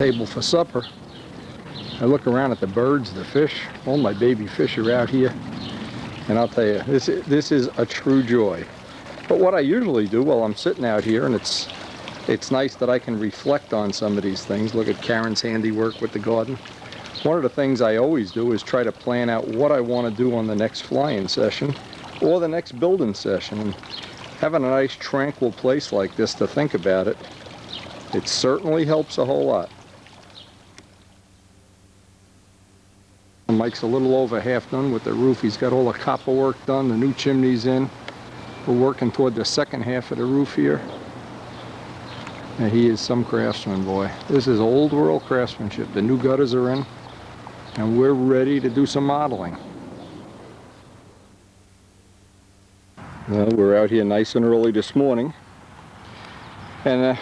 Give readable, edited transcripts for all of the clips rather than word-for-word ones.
Table for supper. I look around at the birds, the fish. All my baby fish are out here, and I'll tell you, this is a true joy. But what I usually do while I'm sitting out here, and it's nice that I can reflect on some of these things. Look at Karen's handiwork with the garden. One of the things I always do is try to plan out what I want to do on the next flying session or the next building session. And having a nice tranquil place like this to think about it, it certainly helps a whole lot. Mike's a little over half done with the roof. He's got all the copper work done, the new chimney's in. We're working toward the second half of the roof here. And he is some craftsman, boy. This is old world craftsmanship. The new gutters are in, and we're ready to do some modeling. Well, we're out here nice and early this morning. And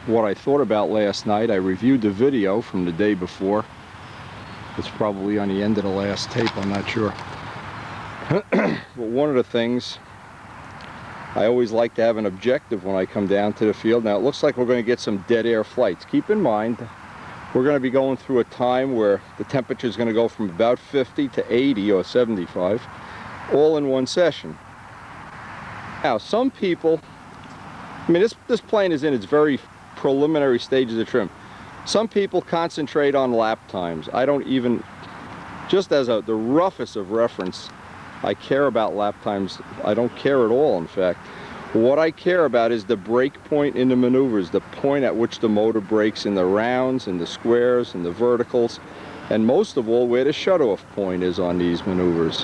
what I thought about last night, I reviewed the video from the day before. It's probably on the end of the last tape, I'm not sure. But one of the things, I always like to have an objective when I come down to the field. Now it looks like we're going to get some dead air flights. Keep in mind, we're going to be going through a time where the temperature is going to go from about 50 to 80 or 75, all in one session. Now some people, I mean this plane is in its very preliminary stages of trim. Some people concentrate on lap times. I don't even, just as the roughest of reference, I care about lap times. I don't care at all, in fact. What I care about is the break point in the maneuvers, the point at which the motor breaks in the rounds, in the squares, in the verticals, and most of all, where the shutoff point is on these maneuvers.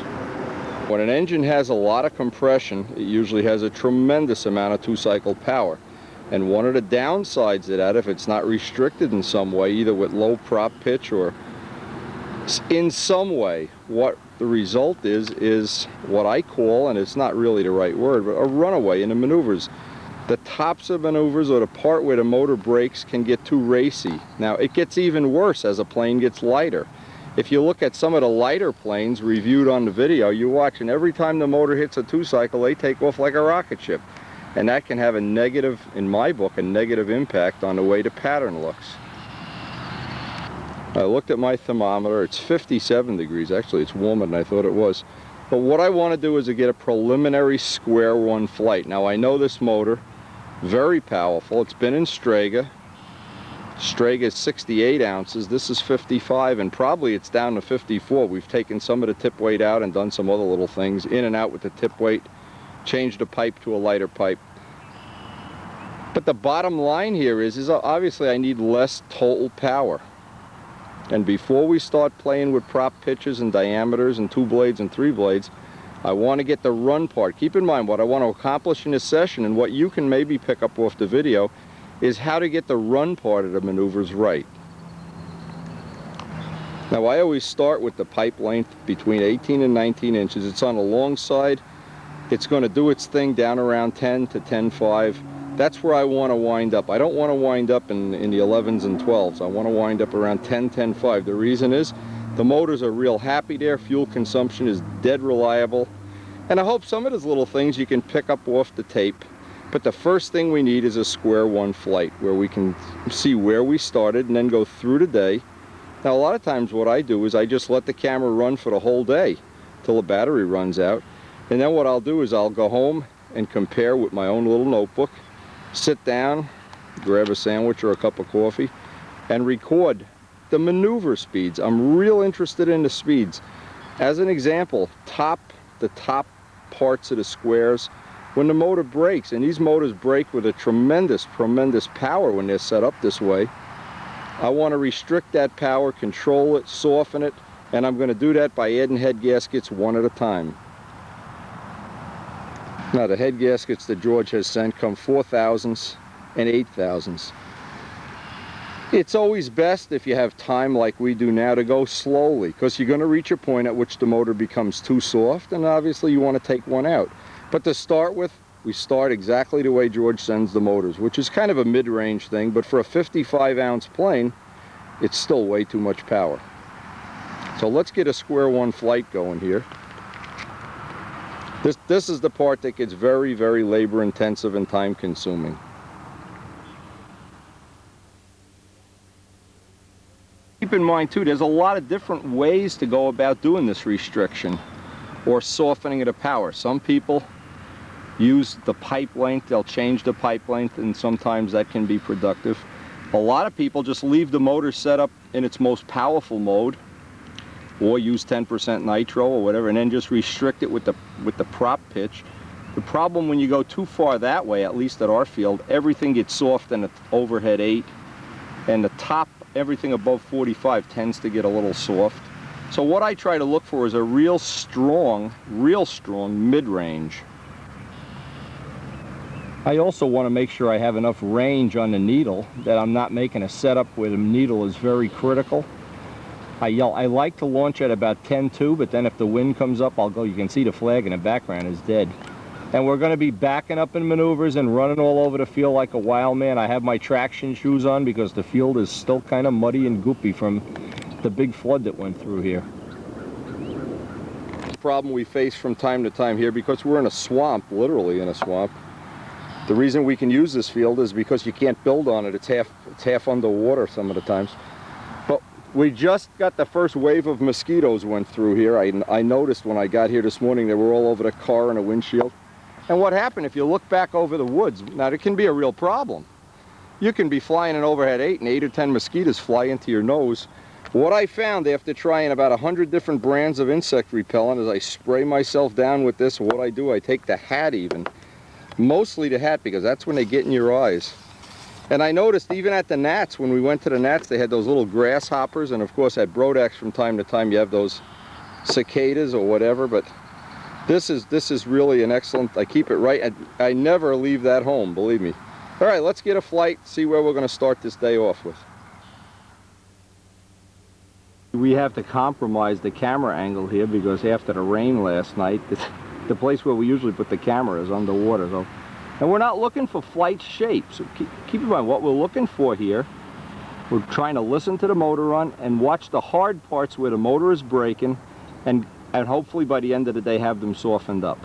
When an engine has a lot of compression, it usually has a tremendous amount of two-cycle power. And one of the downsides of that, if it's not restricted in some way, either with low prop pitch or in some way, what the result is what I call, and it's not really the right word, but a runaway in the maneuvers. The tops of maneuvers, or the part where the motor brakes, can get too racy. Now, it gets even worse as a plane gets lighter. If you look at some of the lighter planes reviewed on the video, you watch, and every time the motor hits a two-cycle, they take off like a rocket ship. And that can have a negative, in my book, a negative impact on the way the pattern looks. I looked at my thermometer. It's 57 degrees. Actually, it's warmer than I thought it was. But what I want to do is to get a preliminary square one flight. Now, I know this motor, very powerful. It's been in Strega. Strega is 68 ounces. This is 55, and probably it's down to 54. We've taken some of the tip weight out and done some other little things, in and out with the tip weight. Change the pipe to a lighter pipe. But the bottom line here is obviously I need less total power. And before we start playing with prop pitches and diameters and 2 blades and 3 blades, I want to get the run part. Keep in mind what I want to accomplish in this session, and what you can maybe pick up off the video, is how to get the run part of the maneuvers right. Now I always start with the pipe length between 18 and 19 inches. It's on the long side. It's going to do its thing down around 10 to 10.5. That's where I want to wind up. I don't want to wind up in the 11s and 12s. I want to wind up around 10, 10.5. The reason is the motors are real happy there. Fuel consumption is dead reliable. And I hope some of those little things you can pick up off the tape. But the first thing we need is a square one flight where we can see where we started and then go through the day. Now a lot of times what I do is I just let the camera run for the whole day till the battery runs out. And then what I'll do is I'll go home and compare with my own little notebook, sit down, grab a sandwich or a cup of coffee, and record the maneuver speeds. I'm real interested in the speeds. As an example, the top parts of the squares, when the motor brakes, and these motors brake with a tremendous power when they're set up this way, I want to restrict that power, control it, soften it, and I'm going to do that by adding head gaskets one at a time. Now the head gaskets that George has sent come 4,000s and 8,000s. It's always best, if you have time like we do now, to go slowly, because you're going to reach a point at which the motor becomes too soft, and obviously you want to take one out. But to start with, we start exactly the way George sends the motors, which is kind of a mid-range thing, but for a 55-ounce plane, it's still way too much power. So let's get a square one flight going here. This is the part that gets very, very labor intensive and time consuming. Keep in mind too, there's a lot of different ways to go about doing this restriction or softening of the power. Some people use the pipe length, they'll change the pipe length, and sometimes that can be productive. A lot of people just leave the motor set up in its most powerful mode, or use 10% nitro or whatever, and then just restrict it with the prop pitch. The problem when you go too far that way, at least at our field, everything gets soft in the overhead 8, and the top, everything above 45 tends to get a little soft. So what I try to look for is a real strong mid-range. I also want to make sure I have enough range on the needle, that I'm not making a setup where the needle is very critical. I like to launch at about 10-2, but then if the wind comes up, I'll go. You can see the flag in the background is dead. And we're going to be backing up in maneuvers and running all over the field like a wild man. I have my traction shoes on because the field is still kind of muddy and goopy from the big flood that went through here. Problem we face from time to time here, because we're in a swamp, literally in a swamp. The reason we can use this field is because you can't build on it. It's half underwater some of the times. But we just got the first wave of mosquitoes went through here. I noticed when I got here this morning they were all over the car and the windshield. And what happened, if you look back over the woods, now it can be a real problem. You can be flying an overhead 8 and 8 or 10 mosquitoes fly into your nose. What I found after trying about 100 different brands of insect repellent is I spray myself down with this. What I do, I take the hat even. Mostly the hat, because that's when they get in your eyes. And I noticed even at the gnats, when we went to the gnats, they had those little grasshoppers, and of course at Brodax from time to time you have those cicadas or whatever, but this is really an excellent, I keep it right, I never leave that home, believe me. All right, let's get a flight, see where we're going to start this day off with. We have to compromise the camera angle here because after the rain last night, the place where we usually put the camera is underwater. So, and we're not looking for flight shape. So keep in mind what we're looking for here. We're trying to listen to the motor run and watch the hard parts where the motor is braking, and hopefully by the end of the day have them softened up.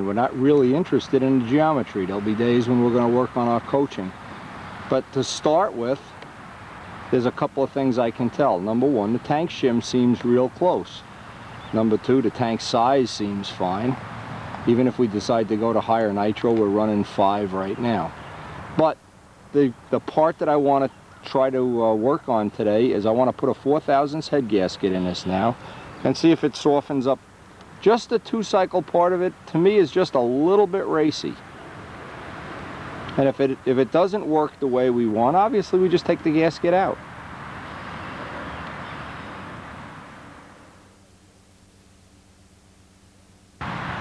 We're not really interested in the geometry. There'll be days when we're going to work on our coaching. But to start with, there's a couple of things I can tell. Number one, the tank shim seems real close. Number two, the tank size seems fine. Even if we decide to go to higher nitro, we're running 5 right now. But the part that I want to try to work on today is I want to put a 4/1000 head gasket in this now and see if it softens up. Just the 2-cycle part of it, to me, is just a little bit racy. And if it doesn't work the way we want, obviously we just take the gasket out.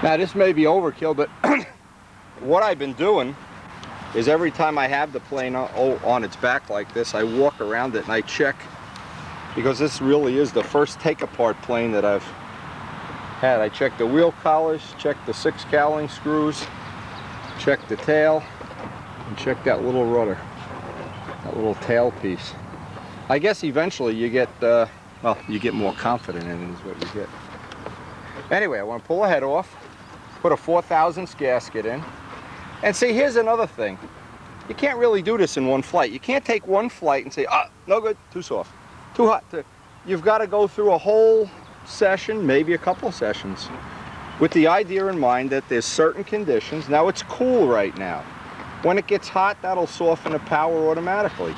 Now this may be overkill, but what I've been doing is every time I have the plane on its back like this, I walk around it and I check, because this really is the first take-apart plane that I've had. I check the wheel collars, check the 6 cowling screws, check the tail, and check that little rudder, that little tail piece. I guess eventually you get, well, you get more confident in it is what you get. Anyway, I want to pull the head off, put a 4/1000 gasket in, and see, here's another thing. You can't really do this in one flight. You can't take one flight and say, ah, no good, too soft, too hot. You've got to go through a whole session, maybe a couple of sessions, with the idea in mind that there's certain conditions. Now it's cool right now. When it gets hot, that'll soften the power automatically.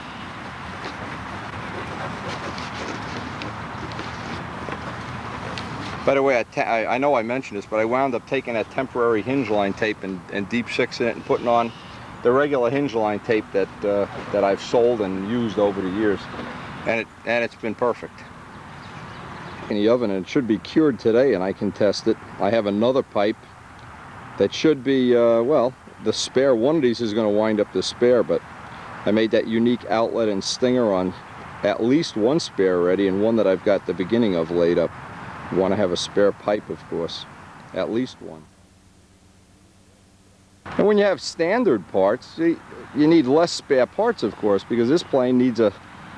By the way, I know I mentioned this, but I wound up taking that temporary hinge line tape and deep sixing it and putting on the regular hinge line tape that I've sold and used over the years, and it's been perfect. In the oven, and it should be cured today, and I can test it. I have another pipe that should be well, the spare. One of these is going to wind up the spare, but I made that unique outlet and stinger on at least one spare already, and one that I've got the beginning of laid up. You want to have a spare pipe, of course, at least one. And when you have standard parts, you need less spare parts, of course, because this plane needs a,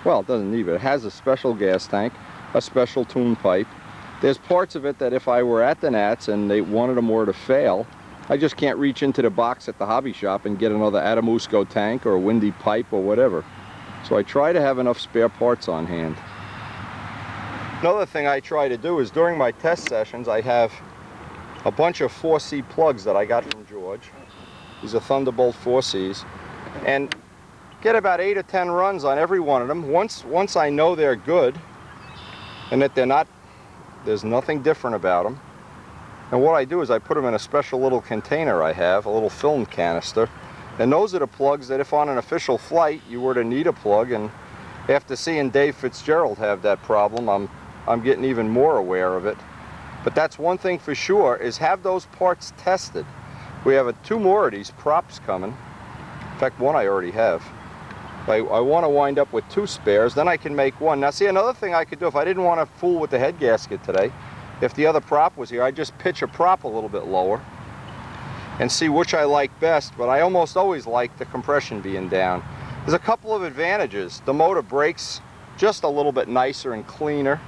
well, it doesn't need it. It has a special gas tank, a special tune pipe. There's parts of it that if I were at the Nats and they wanted them more to fail, I just can't reach into the box at the hobby shop and get another Atamusco tank or a windy pipe or whatever. So I try to have enough spare parts on hand. Another thing I try to do is during my test sessions, I have a bunch of 4C plugs that I got from George. These are Thunderbolt 4Cs, and get about 8 or 10 runs on every one of them. Once I know they're good and that there's nothing different about them, and what I do is I put them in a special little container I have, a little film canister, and those are the plugs that if on an official flight you were to need a plug, and after seeing Dave Fitzgerald have that problem, I'm getting even more aware of it. But that's one thing for sure, is have those parts tested. We have 2 more of these props coming. In fact, one I already have. I want to wind up with 2 spares, then I can make one. Now see, another thing I could do, if I didn't want to fool with the head gasket today, if the other prop was here, I'd just pitch a prop a little bit lower and see which I like best, but I almost always like the compression being down. There's a couple of advantages. The motor brakes just a little bit nicer and cleaner.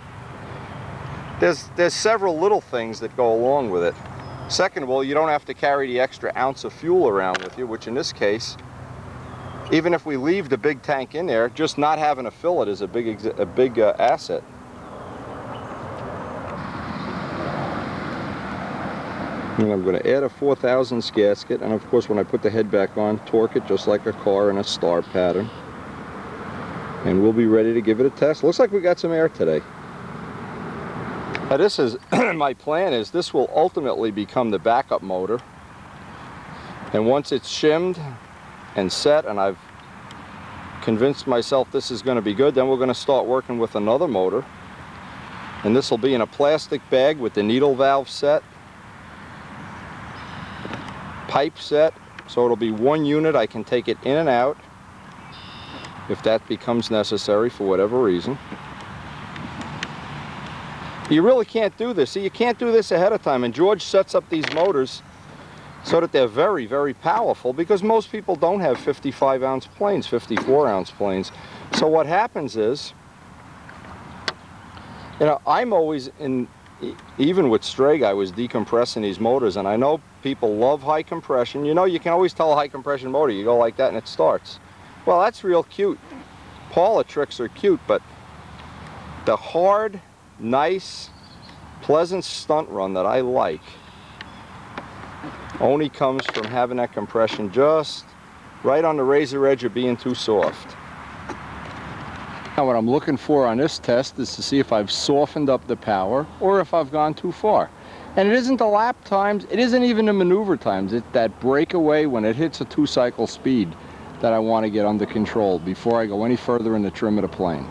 There's several little things that go along with it. Second of all, you don't have to carry the extra ounce of fuel around with you, which in this case, even if we leave the big tank in there, just not having to fill it is a big asset. And I'm going to add a 4/1000 gasket, and of course when I put the head back on, torque it just like a car in a star pattern. And we'll be ready to give it a test. Looks like we got some air today. Now this is, my plan is this will ultimately become the backup motor. And once it's shimmed and set and I've convinced myself this is going to be good, then we're going to start working with another motor. And this will be in a plastic bag with the needle valve set, pipe set, so it'll be one unit. I can take it in and out if that becomes necessary for whatever reason. You really can't do this. See, you can't do this ahead of time, and George sets up these motors so that they're very, very powerful, because most people don't have 55-ounce planes, 54-ounce planes. So what happens is, you know, I'm always in, even with Streg, I was decompressing these motors, and I know people love high compression. You know, you can always tell a high compression motor. You go like that and it starts. Well, that's real cute. Paula tricks are cute, but the hard, nice, pleasant stunt run that I like only comes from having that compression just right on the razor edge of being too soft. Now what I'm looking for on this test is to see if I've softened up the power or if I've gone too far. And it isn't the lap times, it isn't even the maneuver times. It's that breakaway when it hits a 2-cycle speed that I want to get under control before I go any further in the trim of the plane.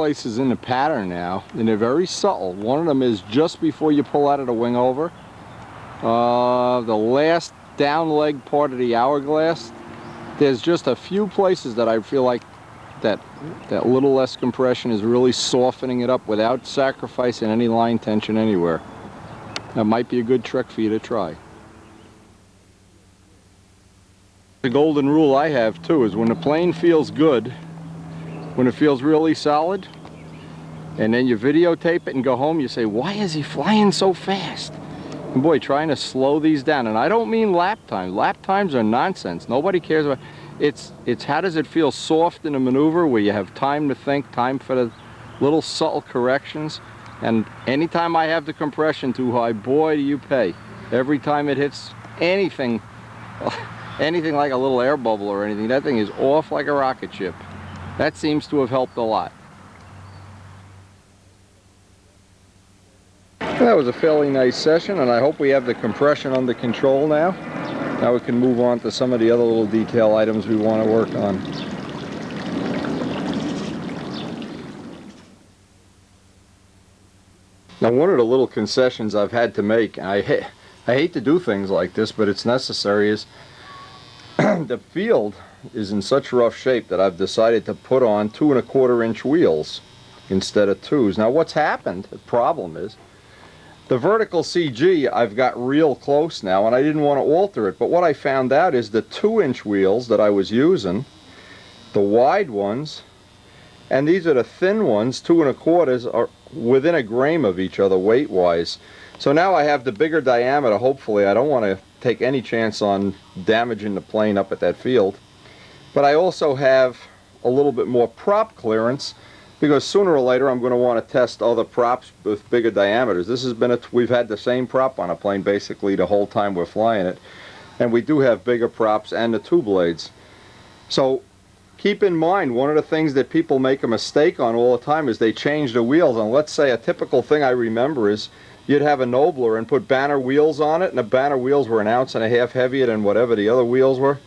places in the pattern now, and they're very subtle. One of them is just before you pull out of the wing over. The last down leg part of the hourglass, there's just a few places that I feel like that little less compression is really softening it up without sacrificing any line tension anywhere. That might be a good trick for you to try. The golden rule I have too is when the plane feels good, when it feels really solid, and then you videotape it and go home, you say, why is he flying so fast? And boy, trying to slow these down, and I don't mean lap times. Lap times are nonsense. Nobody cares about it's how does it feel soft in a maneuver where you have time to think, time for the little subtle corrections. And anytime I have the compression too high, boy do you pay. Every time it hits anything like a little air bubble or anything, that thing is off like a rocket ship. That seems to have helped a lot. That was a fairly nice session, and I hope we have the compression under control now. Now we can move on to some of the other little detail items we want to work on. Now, one of the little concessions I've had to make, and I hate to do things like this, but it's necessary, is the field is in such rough shape that I've decided to put on 2 1/4 inch wheels instead of 2s. Now what's happened, the problem is, the vertical CG I've got real close now, and I didn't want to alter it, but what I found out is the 2-inch wheels that I was using, the wide ones, and these are the thin ones, 2 1/4s, are within a gram of each other weight-wise. So now I have the bigger diameter, hopefully. I don't want to take any chance on damaging the plane up at that field. But I also have a little bit more prop clearance, because sooner or later I'm going to want to test other props with bigger diameters. This has been we've had the same prop on a plane basically the whole time we're flying it, and we do have bigger props and the 2 blades. So keep in mind, one of the things that people make a mistake on all the time is they change the wheels. And let's say a typical thing I remember is you'd have a Nobler and put Banner wheels on it, and the Banner wheels were 1.5 ounces heavier than whatever the other wheels were,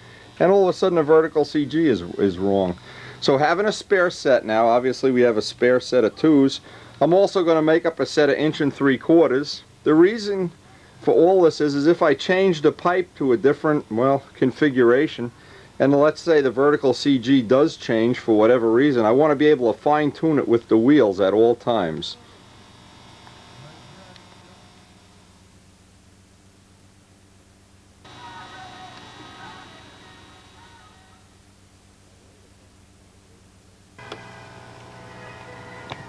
and all of a sudden the vertical CG is wrong. So having a spare set now, obviously we have a spare set of 2s. I'm also going to make up a set of 1 3/4. The reason for all this is if I change the pipe to a different, well, configuration, and let's say the vertical CG does change for whatever reason, I want to be able to fine-tune it with the wheels at all times.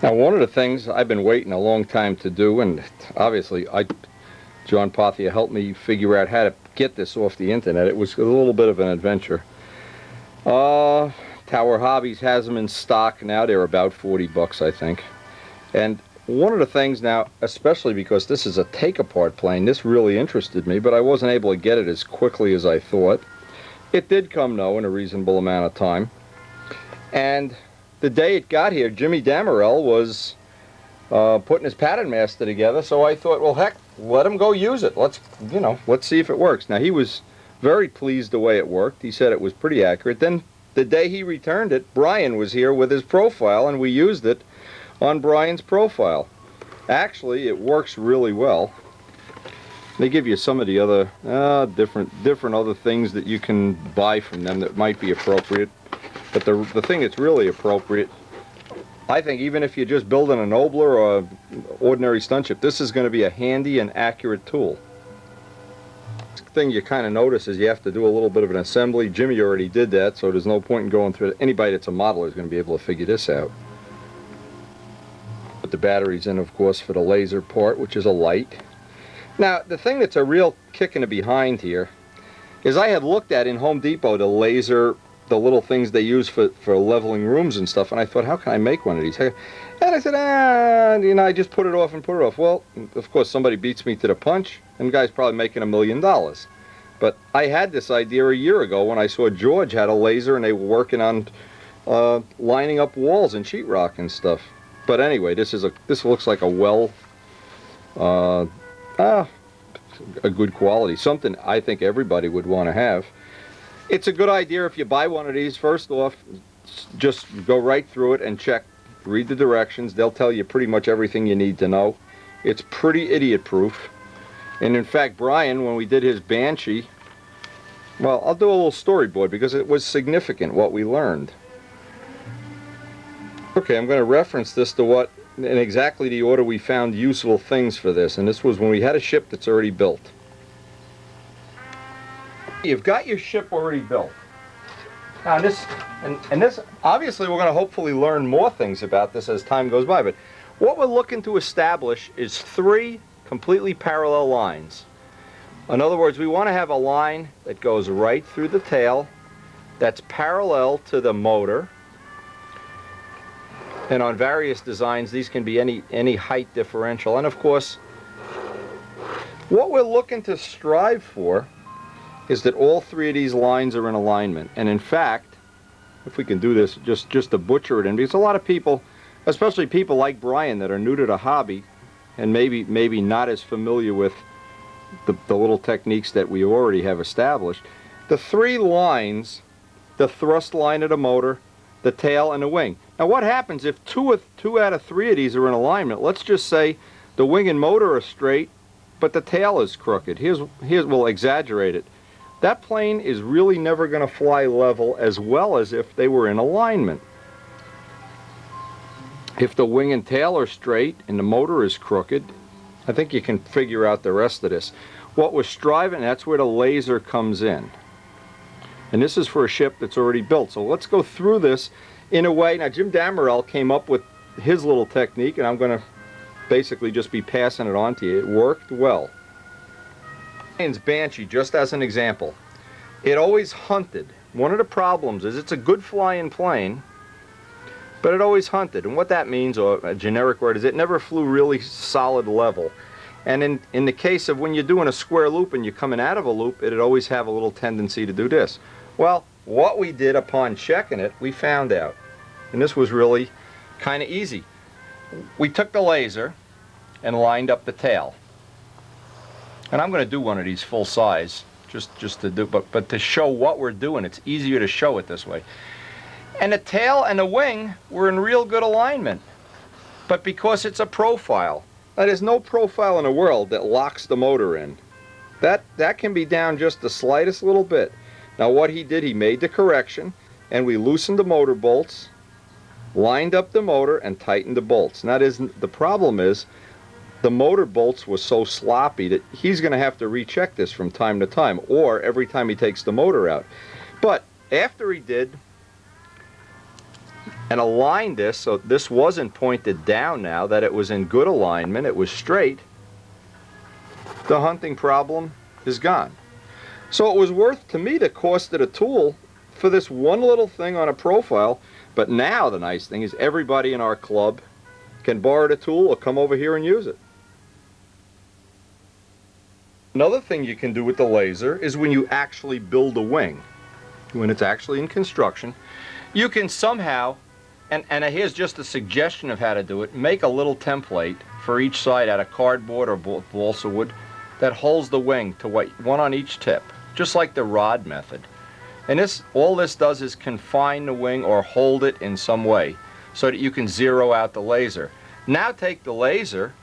Now, one of the things I've been waiting a long time to do, and obviously John Pothia helped me figure out how to get this off the internet. It was a little bit of an adventure. Tower Hobbies has them in stock now. They're about 40 bucks, I think. And one of the things now, especially because this is a take-apart plane, this really interested me, but I wasn't able to get it as quickly as I thought. It did come, though, in a reasonable amount of time. And the day it got here, Jimmy Damarel was putting his pattern master together, so I thought, well, heck, let him go use it. Let's see if it works. Now, he was very pleased the way it worked. He said it was pretty accurate. Then the day he returned it, Brian was here with his profile, and we used it on Brian's profile. Actually, it works really well. They give you some of the other different other things that you can buy from them that might be appropriate. But the thing that's really appropriate, I think, even if you're just building a Nobler or an ordinary stunt ship, this is going to be a handy and accurate tool. The thing you kind of notice is you have to do a little bit of an assembly. Jimmy already did that, so there's no point in going through it. Anybody that's a modeler is going to be able to figure this out. Put the batteries in, of course, for the laser part, which is a light. Now, the thing that's a real kick in the behind here is I had looked at in Home Depot the little things they use for leveling rooms and stuff, and I thought, how can I make one of these? And I said, I just put it off and put it off. Well, of course, somebody beats me to the punch, and the guy's probably making $1 million. But I had this idea a year ago when I saw George had a laser, and they were working on lining up walls and sheetrock and stuff. But anyway, this looks like a a good quality, something I think everybody would want to have. It's a good idea if you buy one of these, first off, just go right through it and check read the directions. They'll tell you pretty much everything you need to know. It's pretty idiot-proof. And in fact, Brian, when we did his Banshee, well, I'll do a little storyboard because it was significant what we learned. Okay, I'm going to reference this to what, in exactly the order we found useful things for this, and this was when we had a ship that's already built. You've got your ship already built. Now this, obviously we're going to hopefully learn more things about this as time goes by, but what we're looking to establish is 3 completely parallel lines. In other words, we want to have a line that goes right through the tail, that's parallel to the motor, and on various designs these can be any height differential. And of course, what we're looking to strive for is that all 3 of these lines are in alignment. And in fact, if we can do this just to butcher it in, because a lot of people, especially people like Brian that are new to the hobby and maybe not as familiar with the little techniques that we already have established, the 3 lines, the thrust line of the motor, the tail, and the wing. Now what happens if 2 out of 3 of these are in alignment? Let's just say the wing and motor are straight, but the tail is crooked. We'll exaggerate it. That plane is really never going to fly level as well as if they were in alignment. If the wing and tail are straight and the motor is crooked, I think you can figure out the rest of this. What we're striving, that's where the laser comes in. And this is for a ship that's already built. So let's go through this in a way. Now Jim Damerel came up with his little technique, and I'm going to basically just be passing it on to you. It worked well. Banshee, just as an example, it always hunted. One of the problems is it's a good flying plane, but it always hunted. And what that means, or a generic word, is it never flew really solid level. And in the case of when you're doing a square loop and you're coming out of a loop, it'd always have a little tendency to do this. Well, what we did upon checking it, we found out. And this was really kind of easy. We took the laser and lined up the tail. And I'm going to do one of these full size, just to do, but to show what we're doing. It's easier to show it this way. And the tail and the wing were in real good alignment. But because it's a profile, there's no profile in the world that locks the motor in. That can be down just the slightest little bit. Now what he did, he made the correction, and we loosened the motor bolts, lined up the motor, and tightened the bolts. Now the problem is, the motor bolts were so sloppy that he's going to have to recheck this from time to time, or every time he takes the motor out. But after he did and aligned this, so this wasn't pointed down now, that it was in good alignment, it was straight, the hunting problem is gone. So it was worth to me the cost of the tool for this one little thing on a profile. But now the nice thing is everybody in our club can borrow the tool or come over here and use it. Another thing you can do with the laser is when you actually build a wing, when it's actually in construction, you can somehow, and here's just a suggestion of how to do it, make a little template for each side out of cardboard or balsa wood that holds the wing to one on each tip, just like the rod method. And all this does is confine the wing or hold it in some way so that you can zero out the laser. Now take the laser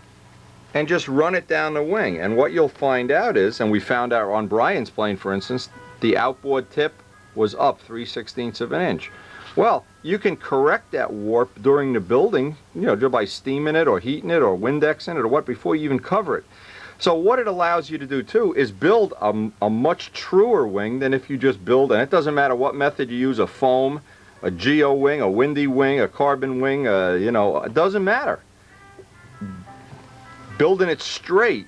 and just run it down the wing, and what you'll find out is, and we found out on Brian's plane for instance, the outboard tip was up 3/16 of an inch. Well, you can correct that warp during the building, just by steaming it or heating it or Windexing it or what before you even cover it. So what it allows you to do too is build a much truer wing than if you just build, and it doesn't matter what method you use, a foam, a geo wing, a windy wing, a carbon wing, it doesn't matter. Building it straight,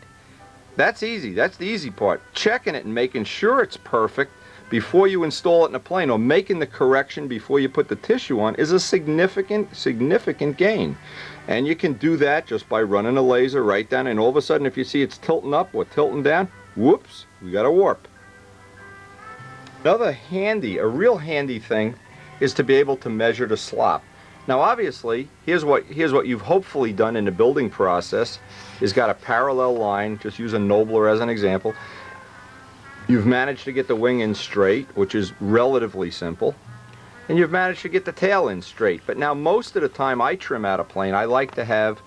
that's easy. That's the easy part. Checking it and making sure it's perfect before you install it in a plane, or making the correction before you put the tissue on, is a significant gain. And you can do that just by running a laser right down, and all of a sudden if you see it's tilting up or tilting down, whoops, we got a warp. Another a real handy thing is to be able to measure the slop. Now obviously, here's what you've hopefully done in the building process, is got a parallel line, just use a Nobler as an example. You've managed to get the wing in straight, which is relatively simple. and you've managed to get the tail in straight. But now most of the time I trim out a plane, I like to have,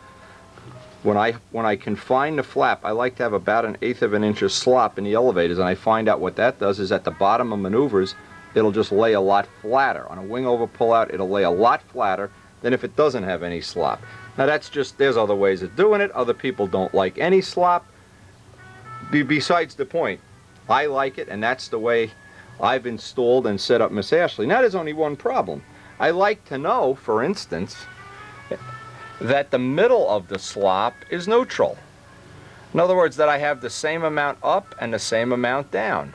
when I confine the flap, I like to have about 1/8 of an inch of slop in the elevators, and I find out what that does is at the bottom of maneuvers, it'll just lay a lot flatter. On a wing over pullout, it'll lay a lot flatter than if it doesn't have any slop. Now that's just, there's other ways of doing it. Other people don't like any slop. Besides the point, I like it, and that's the way I've installed and set up Miss Ashley. Now there's only one problem. I like to know, for instance, that the middle of the slop is neutral. In other words, that I have the same amount up and the same amount down.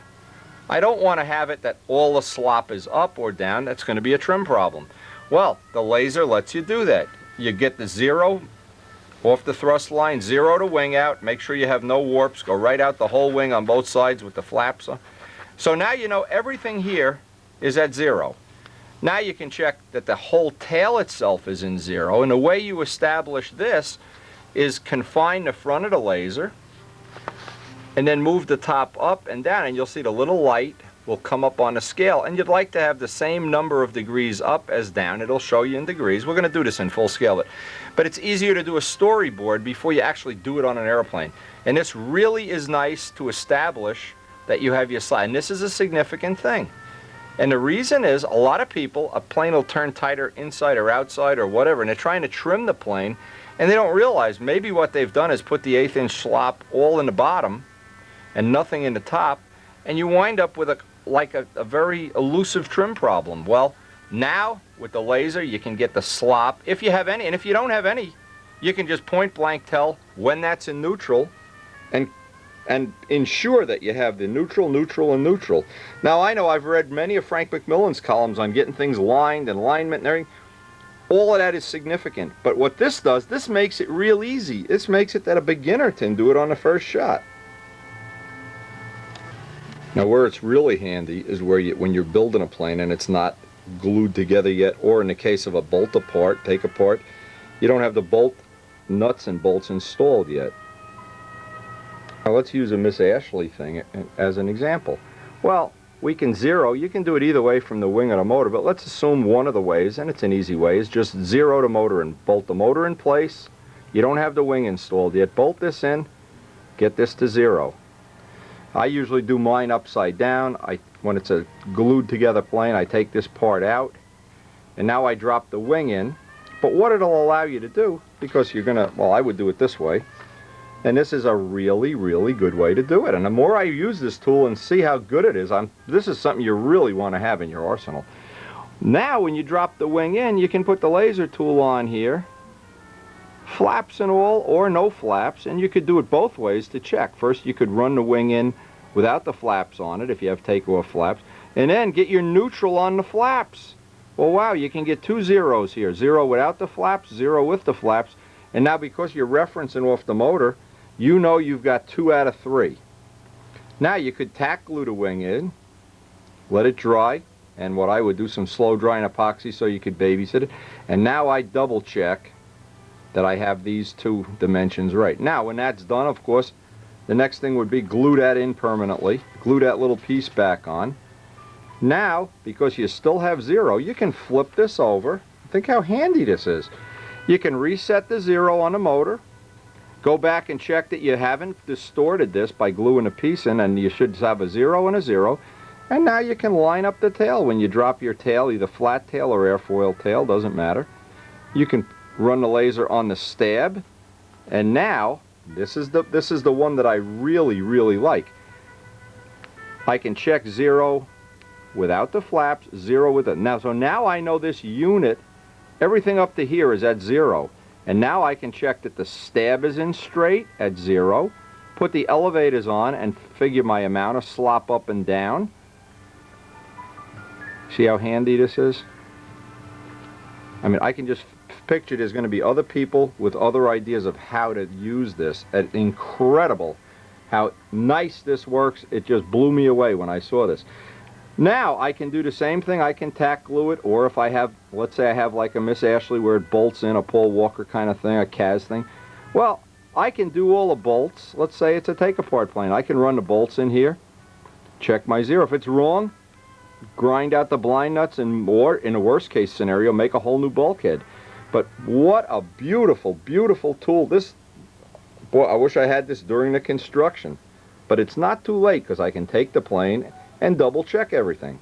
I don't want to have it that all the slop is up or down. That's going to be a trim problem. Well, the laser lets you do that. You get the 0 off the thrust line, 0 to wing out. Make sure you have no warps. Go right out the whole wing on both sides with the flaps on. So now you know everything here is at 0. Now you can check that the whole tail itself is in 0. And the way you establish this is confine the front of the laser and then move the top up and down, and you'll see the little light will come up on the scale, and you'd like to have the same number of degrees up as down. It'll show you in degrees. We're going to do this in full scale, but it's easier to do a storyboard before you actually do it on an airplane. And this really is nice to establish that you have your slide, and this is a significant thing. And the reason is, a lot of people, a plane will turn tighter inside or outside or whatever, and they're trying to trim the plane, and they don't realize maybe what they've done is put the 1/8 inch slop all in the bottom and nothing in the top, and you wind up with a very elusive trim problem. Well, now with the laser you can get the slop, if you have any, and if you don't have any, you can just point blank tell when that's in neutral and ensure that you have the neutral, neutral, and neutral. Now I know I've read many of Frank McMillan's columns on getting things lined and alignment and everything. All of that is significant, but what this does, this makes it real easy. This makes it that a beginner can do it on the first shot. Now where it's really handy is where when you're building a plane and it's not glued together yet, or in the case of a bolt apart, take apart, you don't have the bolt nuts and bolts installed yet. Now let's use a Miss Ashley thing as an example. Well, we can 0, you can do it either way from the wing of the motor, but let's assume one of the ways, and it's an easy way, is just 0 the motor and bolt the motor in place. You don't have the wing installed yet. Bolt this in, get this to 0. I usually do mine upside down. When it's a glued together plane, I take this part out, and now I drop the wing in. But what it'll allow you to do, because you're gonna, well, I would do it this way, and this is a really, really good way to do it. And the more I use this tool and see how good it is, this is something you really want to have in your arsenal. Now when you drop the wing in, you can put the laser tool on here, flaps and all, or no flaps, and you could do it both ways to check. First you could run the wing in without the flaps on it if you have takeoff flaps, and then get your neutral on the flaps. Well, wow, you can get 2 zeros here, 0 without the flaps, 0 with the flaps, and now because you're referencing off the motor, you know you've got 2 out of 3. Now you could tack glue the wing in, let it dry, and what I would do, some slow drying epoxy so you could babysit it, and now I double check that I have these 2 dimensions right. Now when that's done, of course, the next thing would be glue that in permanently, glue that little piece back on. Now, because you still have 0, you can flip this over. Think how handy this is. You can reset the 0 on the motor, go back and check that you haven't distorted this by gluing a piece in, and you should have a 0 and a 0. And now you can line up the tail. When you drop your tail, either flat tail or airfoil tail, doesn't matter. You can run the laser on the stab, and now this is the one that I really, really like. I can check 0 without the flaps, 0 with it. Now, so now I know this unit, everything up to here is at 0. And now I can check that the stab is in straight at 0, put the elevators on and figure my amount of slop up and down. See how handy this is? I mean, I can just picture there's going to be other people with other ideas of how to use this. It's incredible how nice this works. It just blew me away when I saw this. Now I can do the same thing. I can tack glue it, or if I have, let's say I have like a Miss Ashley where it bolts in, a Paul Walker kind of thing, a Kaz thing. Well, I can do all the bolts. Let's say it's a take-apart plane. I can run the bolts in here, check my 0. If it's wrong, grind out the blind nuts, and or in a worst case scenario, make a whole new bulkhead. But what a beautiful, beautiful tool. This, boy, I wish I had this during the construction. But it's not too late, because I can take the plane and double check everything.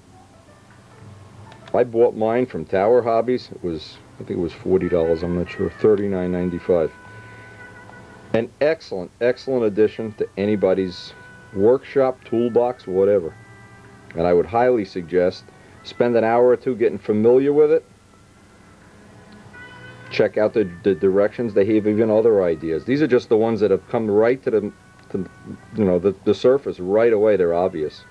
I bought mine from Tower Hobbies. It was, I think it was $40, I'm not sure, $39.95. An excellent, excellent addition to anybody's workshop, toolbox, whatever. And I would highly suggest spend an hour or two getting familiar with it. Check out the directions. They have even other ideas. These are just the ones that have come right to the surface right away. They're obvious.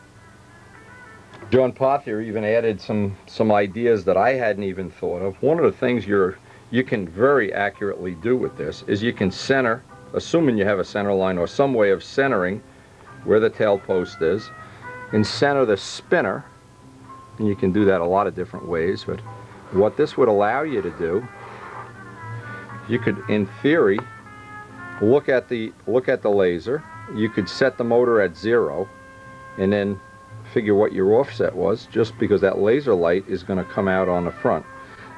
John Pothier even added some ideas that I hadn't even thought of. One of the things you can very accurately do with this is you can center, assuming you have a center line or some way of centering where the tail post is, and center the spinner. And you can do that a lot of different ways, but what this would allow you to do, you could, in theory, look at the laser. You could set the motor at 0 and then figure what your offset was, just because that laser light is going to come out on the front.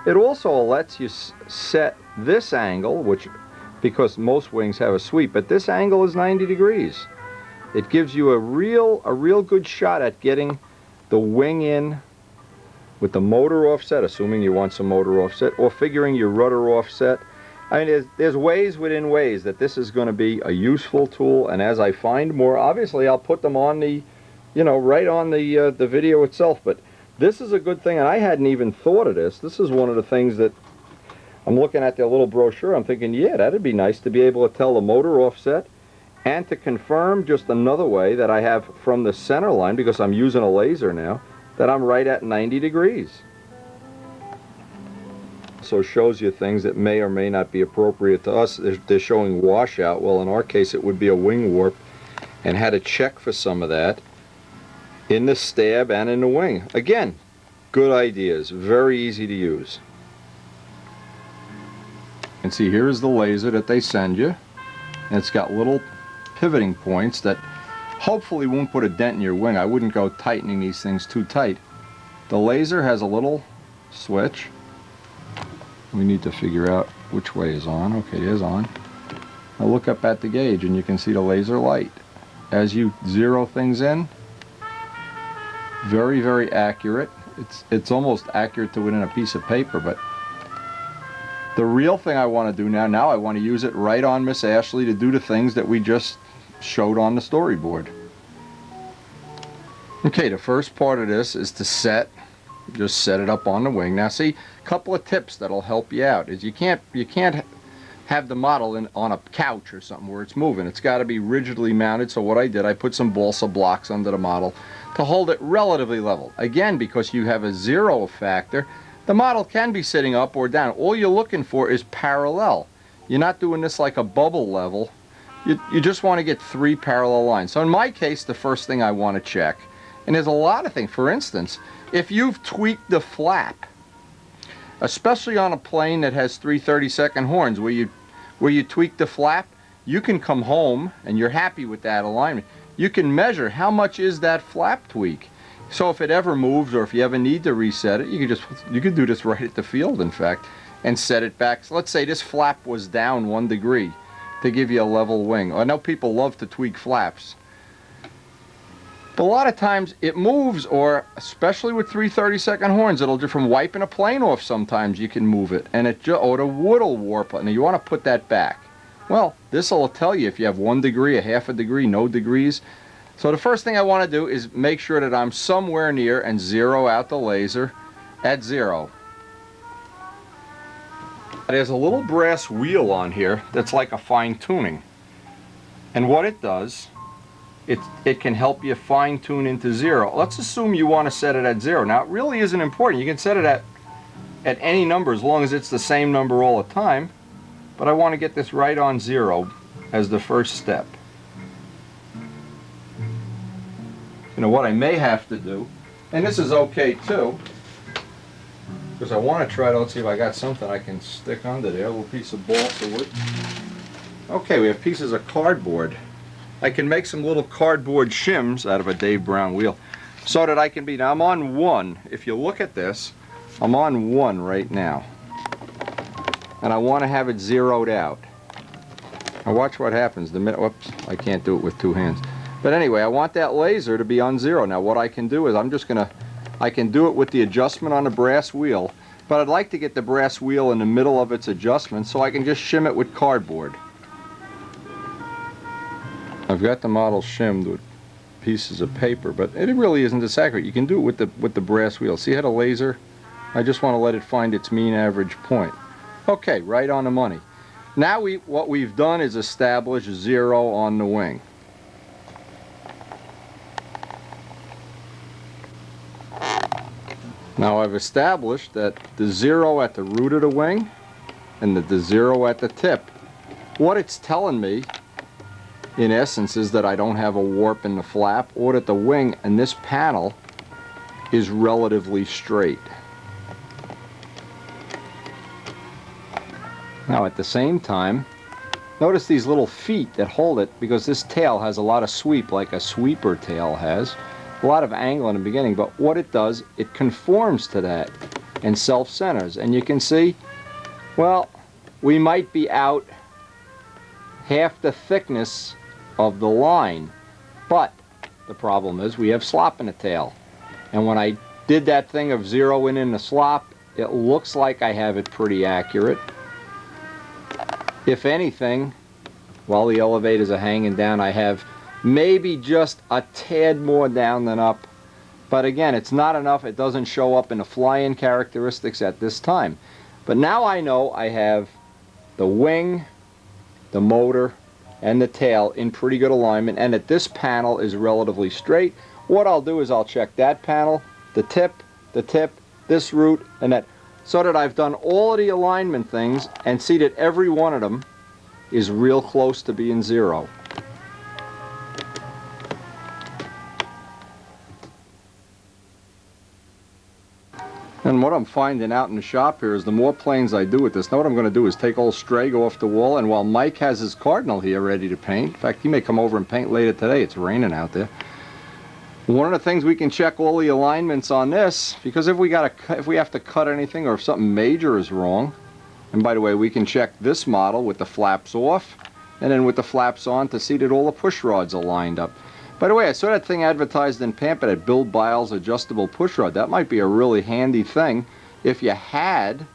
It also lets you set this angle, which, because most wings have a sweep, but this angle is 90 degrees. It gives you a real good shot at getting the wing in with the motor offset, assuming you want some motor offset, or figuring your rudder offset. I mean, there's ways within ways that this is going to be a useful tool, and as I find more, obviously I'll put them on the, right on the video itself. But this is a good thing, and I hadn't even thought of this. This is one of the things that I'm looking at their little brochure. I'm thinking, yeah, that'd be nice to be able to tell the motor offset, and to confirm just another way that I have from the center line, because I'm using a laser now, that I'm right at 90 degrees. So it shows you things that may or may not be appropriate to us. They're showing washout. Well, in our case, it would be a wing warp, and how to check for some of that in the stab and in the wing. Again, good ideas, very easy to use. And see, here's the laser that they send you, and it's got little pivoting points that hopefully won't put a dent in your wing. I wouldn't go tightening these things too tight. The laser has a little switch. We need to figure out which way is on. Okay, it is on. Now look up at the gauge and you can see the laser light. As you zero things in, very, very accurate. It's almost accurate to within a piece of paper, but the real thing I want to do now I want to use it right on Miss Ashley to do the things that we just showed on the storyboard. Okay, the first part of this is to just set it up on the wing. Now see, a couple of tips that'll help you out is you can't have the model on a couch or something where it's moving. It's got to be rigidly mounted. So what I did, I put some balsa blocks under the model to hold it relatively level. Again, because you have a zero factor, the model can be sitting up or down. All you're looking for is parallel. You're not doing this like a bubble level. You just want to get 3 parallel lines. So in my case, the first thing I want to check, and there's a lot of things. For instance, if you've tweaked the flap, especially on a plane that has 3 30-second horns, where you tweak the flap, you can come home and you're happy with that alignment. You can measure how much is that flap tweak. So if it ever moves, or if you ever need to reset it, you could do this right at the field, in fact, and set it back. So let's say this flap was down 1 degree to give you a level wing. I know people love to tweak flaps, but a lot of times it moves, or especially with 3 30-second horns, it'll just, from wiping a plane off, sometimes you can move it, and or the wood will warp it. Now you want to put that back. Well, this will tell you if you have 1 degree, a half a degree, no degrees. So the first thing I want to do is make sure that I'm somewhere near and zero out the laser at 0. There's a little brass wheel on here that's like a fine tuning, and what it does, it can help you fine tune into 0. Let's assume you want to set it at 0. Now it really isn't important. You can set it at any number as long as it's the same number all the time, but I want to get this right on 0 as the first step. You know what I may have to do, and this is okay too, because I want to try to, let's see if I got something I can stick under there, a little piece of balsa wood. Okay, we have pieces of cardboard. I can make some little cardboard shims out of a Dave Brown wheel. so that I can be, now I'm on 1. If you look at this, I'm on 1 right now. And I want to have it zeroed out. Now watch what happens the minute, whoops, I can't do it with 2 hands. But anyway, I want that laser to be on 0. Now what I can do is I can do it with the adjustment on the brass wheel, but I'd like to get the brass wheel in the middle of its adjustment so I can just shim it with cardboard. I've got the model shimmed with pieces of paper, but it really isn't this accurate. You can do it with the brass wheel. See how the laser, I just want to let it find its mean average point. Okay, right on the money. Now what we've done is establish 0 on the wing. Now I've established that the 0 at the root of the wing and the 0 at the tip. What it's telling me, in essence, is that I don't have a warp in the flap, or that the wing and this panel is relatively straight. Now at the same time, notice these little feet that hold it, because this tail has a lot of sweep like a sweeper tail has. A lot of angle in the beginning, but what it does, it conforms to that and self-centers. And you can see, well, we might be out half the thickness of the line, but the problem is we have slop in the tail. And when I did that thing of zeroing in the slop, it looks like I have it pretty accurate. If anything, while the elevators are hanging down, I have maybe just a tad more down than up, but again, it's not enough. It doesn't show up in the fly-in characteristics at this time. But now I know I have the wing, the motor, and the tail in pretty good alignment, and that this panel is relatively straight. What I'll do is I'll check that panel, the tip, this root, and that, so that I've done all of the alignment things and see that every one of them is real close to being 0. And what I'm finding out in the shop here is the more planes I do with this, now what I'm going to do is take old Strago off the wall, and while Mike has his Cardinal here ready to paint, in fact he may come over and paint later today, it's raining out there. One of the things we can check all the alignments on this, because if we have to cut anything or if something major is wrong, and by the way, we can check this model with the flaps off and then with the flaps on to see that all the push rods are lined up. By the way, I saw that thing advertised in Pampa, that Bill Biles adjustable push rod. That might be a really handy thing if you had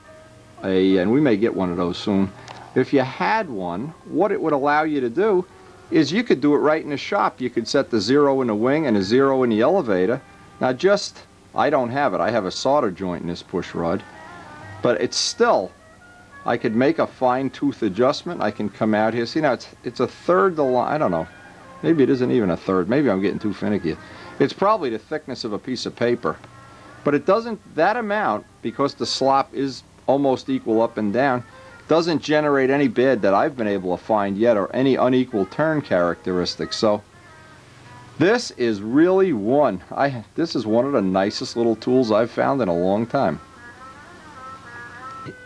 a, and we may get one of those soon, if you had one, what it would allow you to do is you could do it right in the shop. You could set the 0 in the wing and a 0 in the elevator. Now just, I don't have it. I have a solder joint in this push rod. But it's still, I could make a fine-tooth adjustment. I can come out here. See now, it's a third the line. I don't know. Maybe it isn't even a third. Maybe I'm getting too finicky. It's probably the thickness of a piece of paper. But it doesn't, that amount, because the slop is almost equal up and down, doesn't generate any bed that I've been able to find yet, or any unequal turn characteristics. So this is really this is one of the nicest little tools I've found in a long time.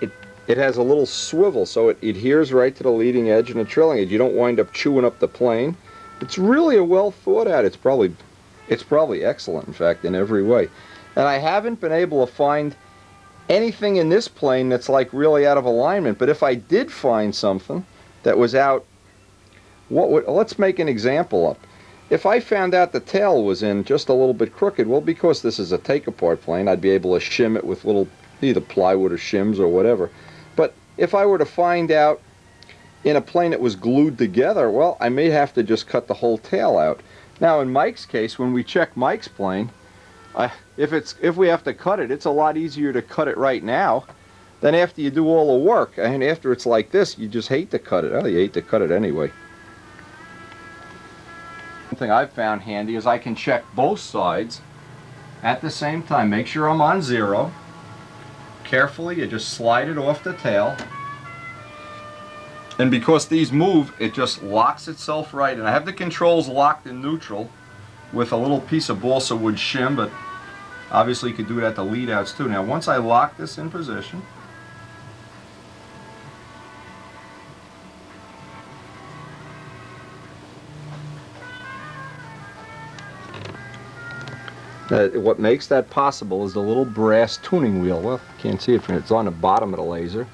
It has a little swivel, so it adheres right to the leading edge and the trailing edge. You don't wind up chewing up the plane. It's really a well thought out. It's probably excellent, in fact, in every way. And I haven't been able to find anything in this plane that's like really out of alignment. But if I did find something that was out, let's make an example up. If I found out the tail was in just a little bit crooked, well, because this is a take-apart plane, I'd be able to shim it with little either plywood or shims or whatever. But if I were to find out in a plane that was glued together, well, I may have to just cut the whole tail out. Now in Mike's case, when we check Mike's plane, if we have to cut it, it's a lot easier to cut it right now than after you do all the work. And after it's like this, you just hate to cut it. Well, you hate to cut it anyway. One thing I've found handy is I can check both sides at the same time. Make sure I'm on 0. Carefully, you just slide it off the tail. And because these move, it just locks itself right. And I have the controls locked in neutral with a little piece of balsa wood shim, but obviously you could do it at the lead outs too. Now once I lock this in position, What makes that possible is the little brass tuning wheel. Well, you can't see it from it's on the bottom of the laser,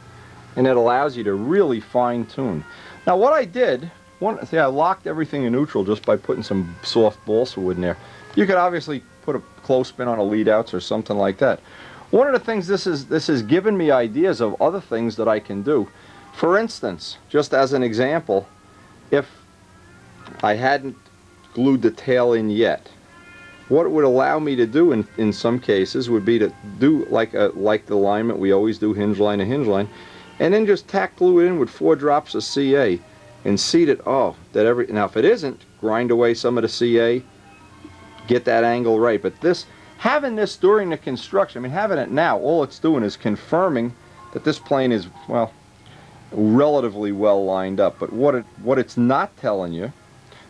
and it allows you to really fine tune. Now what I did, I locked everything in neutral just by putting some soft balsa wood in there. You could obviously put a clothespin on a lead outs or something like that. One of the things this has given me ideas of other things that I can do. For instance, just as an example, if I hadn't glued the tail in yet, what it would allow me to do in some cases would be to do like the alignment we always do, hinge line to hinge line, and then just tack glue it in with 4 drops of CA and seat it. Now if it isn't, grind away some of the CA, get that angle right. But having this during the construction, I mean having it now, all it's doing is confirming that this plane is, well, relatively well lined up. But what it's not telling you.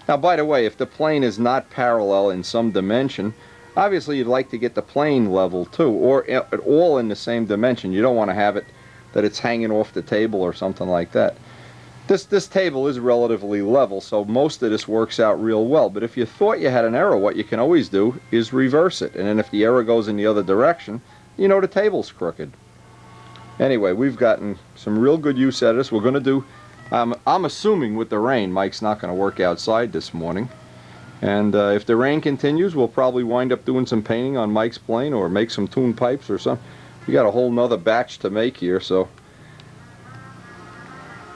Now, by the way, if the plane is not parallel in some dimension, obviously you'd like to get the plane level too, or all in the same dimension. You don't want to have it that it's hanging off the table or something like that. This table is relatively level, so most of this works out real well. But if you thought you had an error, what you can always do is reverse it. And then if the error goes in the other direction, you know the table's crooked. Anyway, we've gotten some real good use out of this. We're going to do... I'm assuming with the rain, Mike's not going to work outside this morning. And if the rain continues, we'll probably wind up doing some painting on Mike's plane or make some tune pipes or something. We got a whole nother batch to make here, so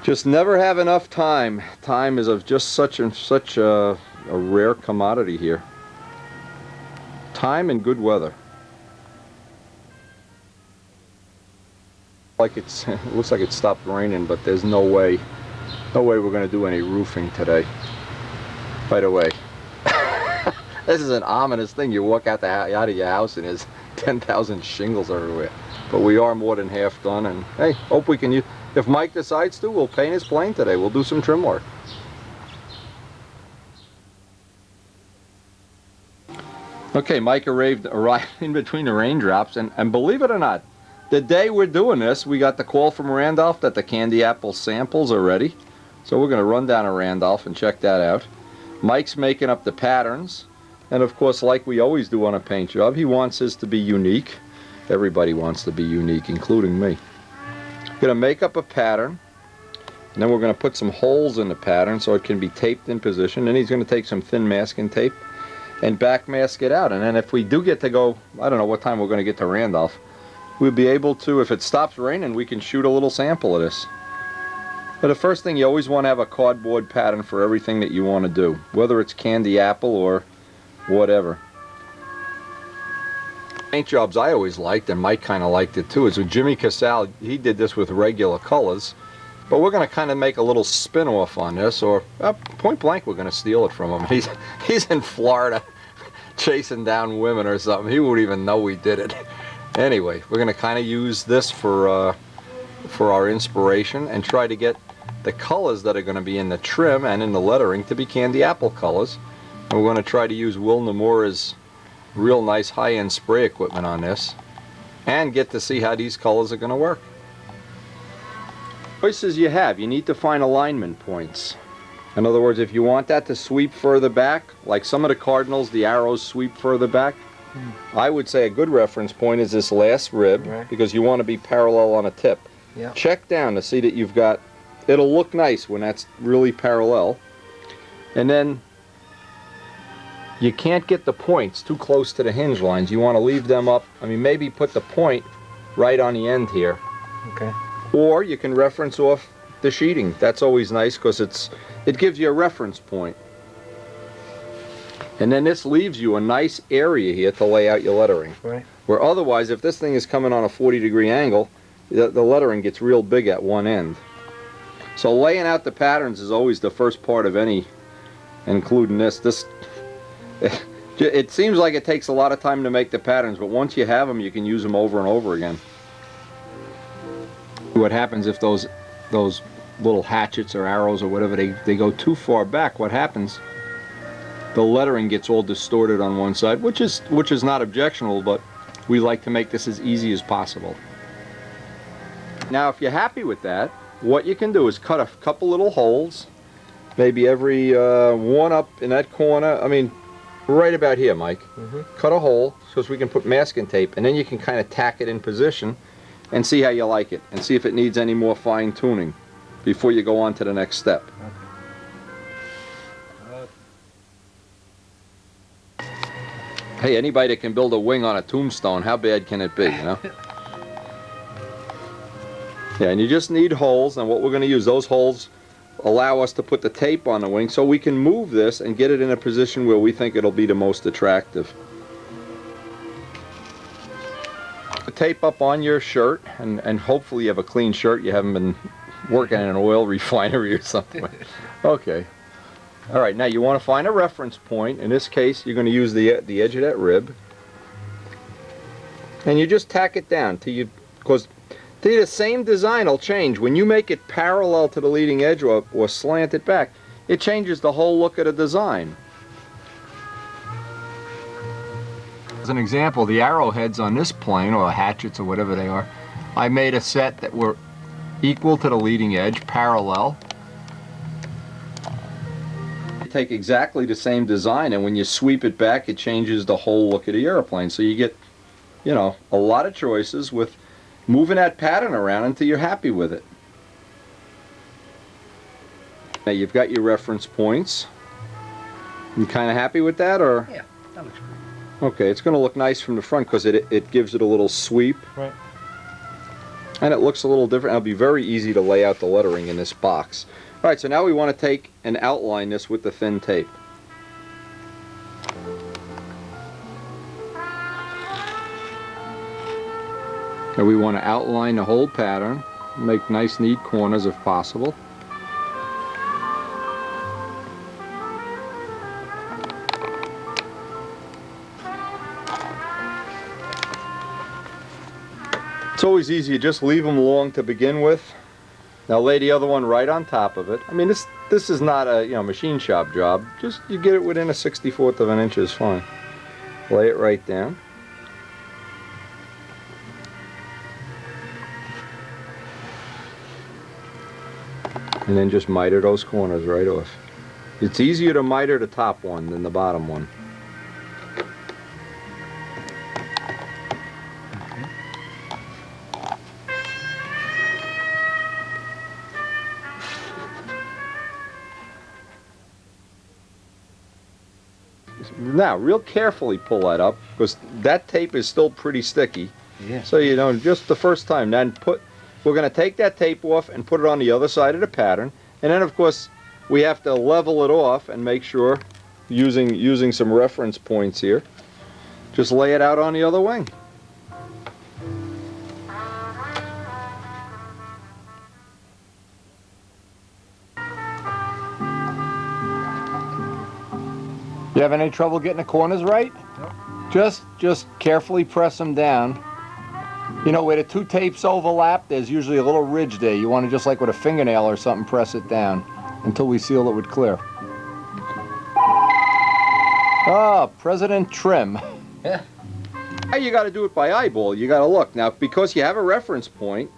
just never have enough time. Time is of just such a rare commodity here. Time and good weather. Like it looks like it stopped raining, but there's no way we're going to do any roofing today. By the way, this is an ominous thing. You walk out of your house and there's 10,000 shingles everywhere. But we are more than half done, and hey, hope we can use. If Mike decides to, we'll paint his plane today. We'll do some trim work. Okay, Mike arrived in between the raindrops, and believe it or not, the day we're doing this, we got the call from Randolph that the candy apple samples are ready. So we're going to run down to Randolph and check that out. Mike's making up the patterns. And of course, like we always do on a paint job, he wants his to be unique. Everybody wants to be unique, including me. Going to make up a pattern. And then we're going to put some holes in the pattern so it can be taped in position. Then he's going to take some thin masking tape and back mask it out. And then if we do get to go, I don't know what time we're going to get to Randolph, we'll be able to, if it stops raining, we can shoot a little sample of this. But the first thing, you always want to have a cardboard pattern for everything that you want to do, whether it's candy apple or whatever. Paint jobs I always liked, and Mike kind of liked it too, is with Jimmy Casale. He did this with regular colors, but we're going to kind of make a little spin-off on this, or point blank we're going to steal it from him. He's in Florida chasing down women or something. He won't even know we did it. Anyway, we're going to kind of use this for our inspiration and try to get the colors that are going to be in the trim and in the lettering to be candy apple colors. And we're going to try to use Will Nomura's real nice high-end spray equipment on this and get to see how these colors are going to work. Choices you have, you need to find alignment points. In other words, if you want that to sweep further back, like some of the cardinals, the arrows sweep further back, I would say a good reference point is this last rib, right, because you want to be parallel on a tip. Yeah. Check down to see that you've got, it'll look nice when that's really parallel. And then you can't get the points too close to the hinge lines. You want to leave them up, I mean maybe put the point right on the end here. Okay. Or you can reference off the sheeting. That's always nice because it gives you a reference point. And then this leaves you a nice area here to lay out your lettering. Right. Where otherwise, if this thing is coming on a 40-degree angle, the lettering gets real big at one end. So laying out the patterns is always the first part of any, including this. It seems like it takes a lot of time to make the patterns, but once you have them, you can use them over and over again. What happens if those little hatchets or arrows or whatever, they go too far back, what happens? The lettering gets all distorted on one side, which is not objectionable, but we like to make this as easy as possible. Now, if you're happy with that, what you can do is cut a couple little holes, maybe every one up in that corner. I mean, right about here, Mike. Cut a hole so we can put masking tape, and then you can kind of tack it in position and see how you like it, and see if it needs any more fine tuning before you go on to the next step. Hey, anybody that can build a wing on a tombstone, how bad can it be, you know? Yeah, and you just need holes, and what we're going to use, those holes allow us to put the tape on the wing so we can move this and get it in a position where we think it'll be the most attractive. The tape up on your shirt, and hopefully you have a clean shirt. You haven't been working in an oil refinery or something. Okay. All right, now you want to find a reference point. In this case, you're going to use the edge of that rib. And you just tack it down till you, because the same design will change. When you make it parallel to the leading edge or slant it back, it changes the whole look of the design. As an example, the arrowheads on this plane, or hatchets or whatever they are, I made a set that were equal to the leading edge, parallel. You take exactly the same design, and when you sweep it back, it changes the whole look of the airplane. So you get, you know, a lot of choices with moving that pattern around until you're happy with it. Now you've got your reference points. You kind of happy with that, or? Yeah, that looks great. Okay, it's going to look nice from the front because it gives it a little sweep. Right. And it looks a little different. It'll be very easy to lay out the lettering in this box. All right, so now we want to take and outline this with the thin tape. And we want to outline the whole pattern, make nice neat corners if possible. It's always easy, you just leave them long to begin with. Now lay the other one right on top of it. I mean, this is not a machine shop job. Just you get it within a 64th of an inch is fine. Lay it right down. And then just miter those corners right off. It's easier to miter the top one than the bottom one. Now, real carefully pull that up, because that tape is still pretty sticky. Yeah. So, you know, just the first time, then we're going to take that tape off and put it on the other side of the pattern. And then, of course, we have to level it off and make sure, using some reference points here, just lay it out on the other wing. You have any trouble getting the corners right? Nope. Just carefully press them down. You know, where the two tapes overlap, there's usually a little ridge there. You want to, just like with a fingernail or something, press it down until we seal it with clear. Ah, President Trim. Yeah. Now you got to do it by eyeball. You got to look. Now, because you have a reference point,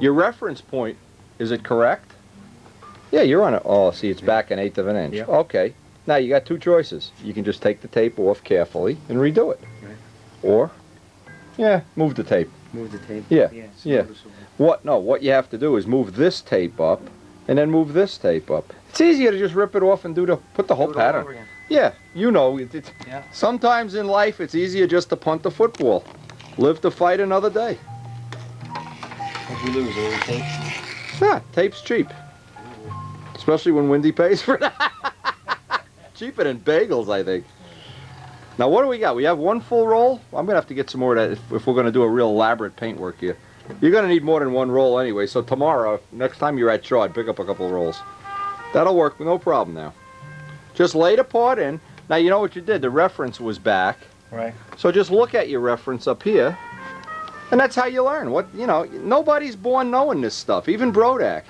your reference point, is it correct? Yeah, you're on it. Oh, see, it's back an 1/8 of an inch. Yep. Okay. Now you got two choices. You can just take the tape off carefully and redo it. Right. Or, yeah, move the tape. Move the tape. Yeah, It's yeah. noticeable. What you have to do is move this tape up and then move this tape up. It's easier to just rip it off and put the whole Do it all pattern. over again. Yeah, you know, Yeah. sometimes in life it's easier just to punt the football. Live to fight another day. If we lose, will we tape? Yeah, tape's cheap. Especially when Windy pays for it. Cheaper than bagels, I think. Now what do we got? We have one full roll? I'm going to have to get some more of that if we're going to do a real elaborate paintwork here. You're going to need more than one roll anyway, so tomorrow, next time you're at Shaw, pick up a couple of rolls. That'll work, no problem now. Just lay the part in. Now you know what you did, the reference was back. Right. So just look at your reference up here, and that's how you learn. Nobody's born knowing this stuff, even Brodak.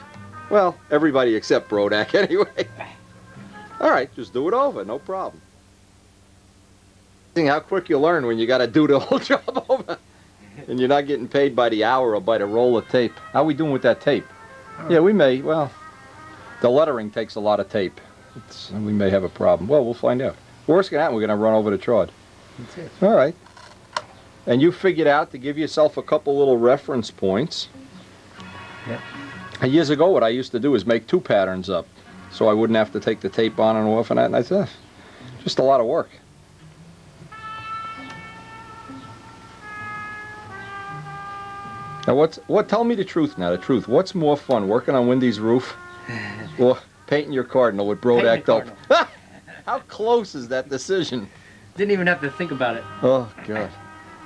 Well, everybody except Brodak anyway. All right, just do it over, no problem. How quick you learn when you got to do the whole job over, and you're not getting paid by the hour or by the roll of tape. How are we doing with that tape? Yeah, we may. Well, the lettering takes a lot of tape. We may have a problem. Well, we'll find out. Worst can happen, we're going to run over the trod. That's it. All right. And you figured out to give yourself a couple little reference points. Yep. And years ago, what I used to do is make 2 patterns up, so I wouldn't have to take the tape on and off and that. And I said, just a lot of work. Now, tell me the truth now, the truth. What's more fun, working on Wendy's roof or painting your cardinal with Brodak dope? How close is that decision? Didn't even have to think about it. Oh, God.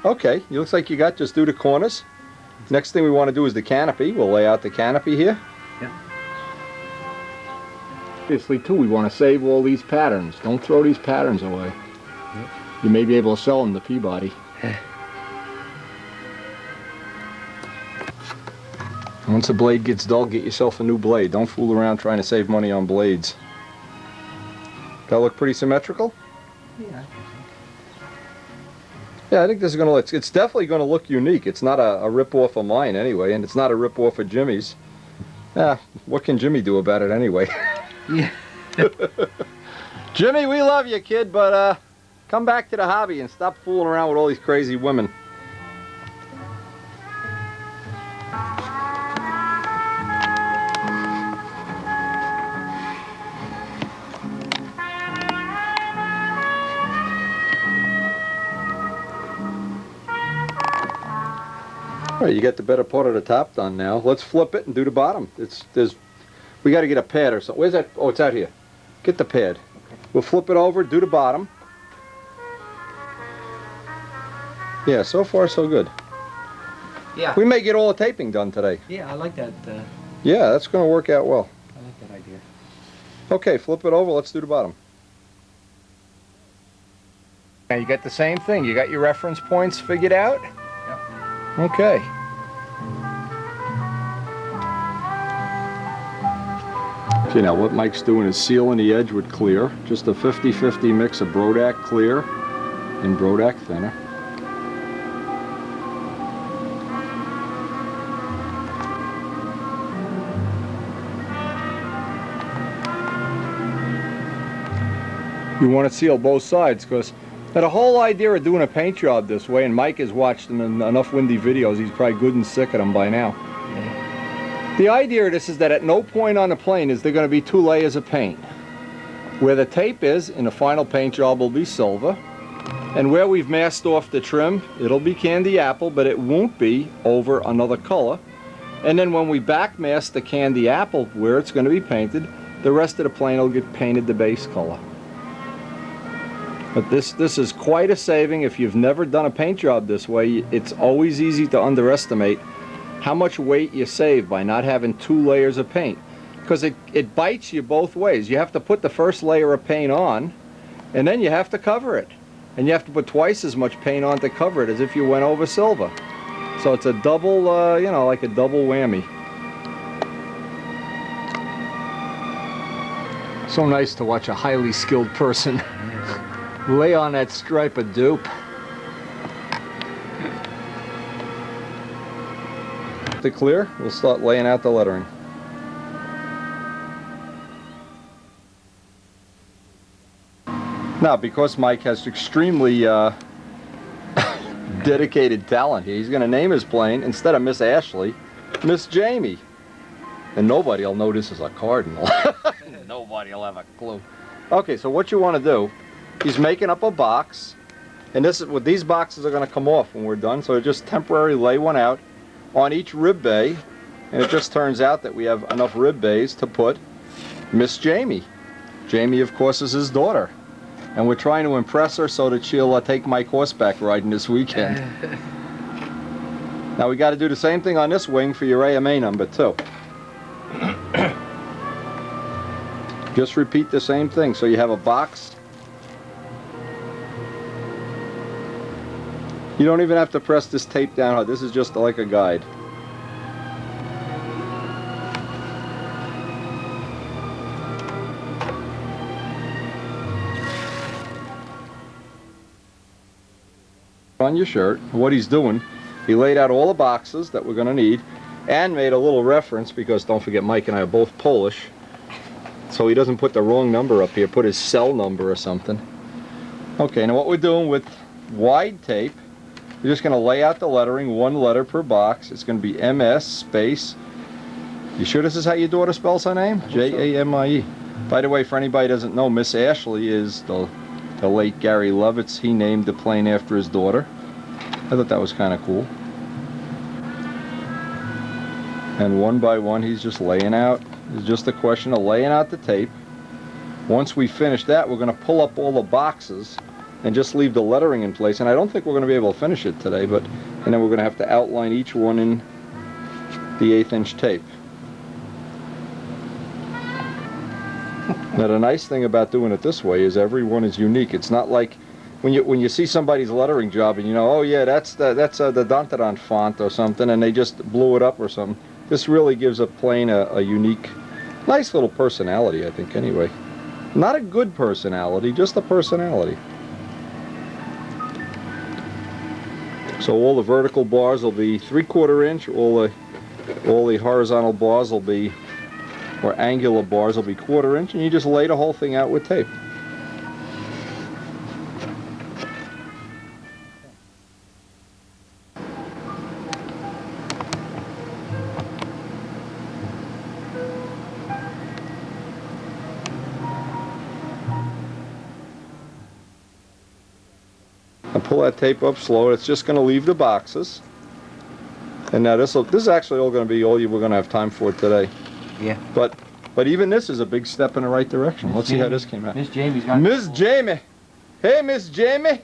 Okay, it looks like you got just do the corners. Next thing we want to do is the canopy. We'll lay out the canopy here. Yep. Obviously, too, we want to save all these patterns. Don't throw these patterns away. Yep. You may be able to sell them to Peabody. Once a blade gets dull, get yourself a new blade. Don't fool around trying to save money on blades. That look pretty symmetrical? Yeah, I think so. Yeah, I think this is going to, it's definitely going to look unique. It's not a rip-off of mine anyway, and it's not a rip-off of Jimmy's. Yeah, what can Jimmy do about it anyway? Yeah. Jimmy, we love you, kid, but come back to the hobby and stop fooling around with all these crazy women. All right, you got the better part of the top done now. Let's flip it and do the bottom. We got to get a pad or something. Where's that? Oh, it's out here. Get the pad. Okay. We'll flip it over, do the bottom. Yeah, so far so good. Yeah. We may get all the taping done today. Yeah, I like that. Yeah, that's going to work out well. I like that idea. Okay, flip it over. Let's do the bottom. Now you got the same thing. You got your reference points figured out? Yep. Okay. Okay, now what Mike's doing is sealing the edge with clear. Just a 50-50 mix of Brodak clear and Brodak thinner. You want to seal both sides because the whole idea of doing a paint job this way, and Mike has watched enough Windy videos, he's probably good and sick of them by now. Yeah. The idea of this is that at no point on the plane is there going to be 2 layers of paint. Where the tape is in the final paint job will be silver, and where we've masked off the trim, it'll be candy apple, but it won't be over another color. And then when we back mask the candy apple where it's going to be painted, the rest of the plane will get painted the base color. But this is quite a saving. If you've never done a paint job this way, it's always easy to underestimate how much weight you save by not having 2 layers of paint. Because it bites you both ways. You have to put the first layer of paint on, and then you have to cover it. And you have to put twice as much paint on to cover it as if you went over silver. So it's a double, you know, like a double whammy. So nice to watch a highly skilled person lay on that stripe of dupe. To clear, we'll start laying out the lettering. Now, because Mike has extremely dedicated talent here, he's going to name his plane, instead of Miss Ashley, Miss Jamie. And nobody will know this is a cardinal. Nobody will have a clue. Okay, so what you want to do, he's making up a box, and this is what these boxes are going to come off when we're done, so just temporarily lay one out on each rib bay, and it just turns out that we have enough rib bays to put Miss Jamie. Jamie, of course, is his daughter, and we're trying to impress her so that she'll take Mike horseback riding this weekend. Now we got to do the same thing on this wing for your AMA number 2. Just repeat the same thing. So you have a box. You don't even have to press this tape down hard. This is just like a guide. On your shirt, what he's doing, he laid out all the boxes that we're going to need and made a little reference, because don't forget Mike and I are both Polish, so he doesn't put the wrong number up here, put his cell number or something. Okay, now what we're doing with wide tape, we're just going to lay out the lettering, one letter per box. It's going to be MS space. You sure this is how your daughter spells her name? J-A-M-I-E. By the way, for anybody who doesn't know, Miss Ashley is the late Gary Lovitz. He named the plane after his daughter. I thought that was kind of cool. And one by one, he's just laying out. It's just a question of laying out the tape. Once we finish that, we're going to pull up all the boxes and just leave the lettering in place. And I don't think we're going to be able to finish it today, but and then we're going to have to outline each one in the 1/8" tape. Now the nice thing about doing it this way is every one is unique. It's not like when you see somebody's lettering job and you know, oh yeah, that's the Dantaran font or something, and they just blew it up or something. This really gives a plane a unique, nice little personality, I think, anyway. Not a good personality, just a personality. So all the vertical bars will be 3/4 inch, all the horizontal bars will be, or angular bars will be 1/4 inch, and you just lay the whole thing out with tape. And pull that tape up slow. It's just going to leave the boxes. And now this is actually all going to be all we're going to have time for today. Yeah. But even this is a big step in the right direction. Let's see how this came out. Miss Jamie's got Miss Jamie. Hey, Miss Jamie.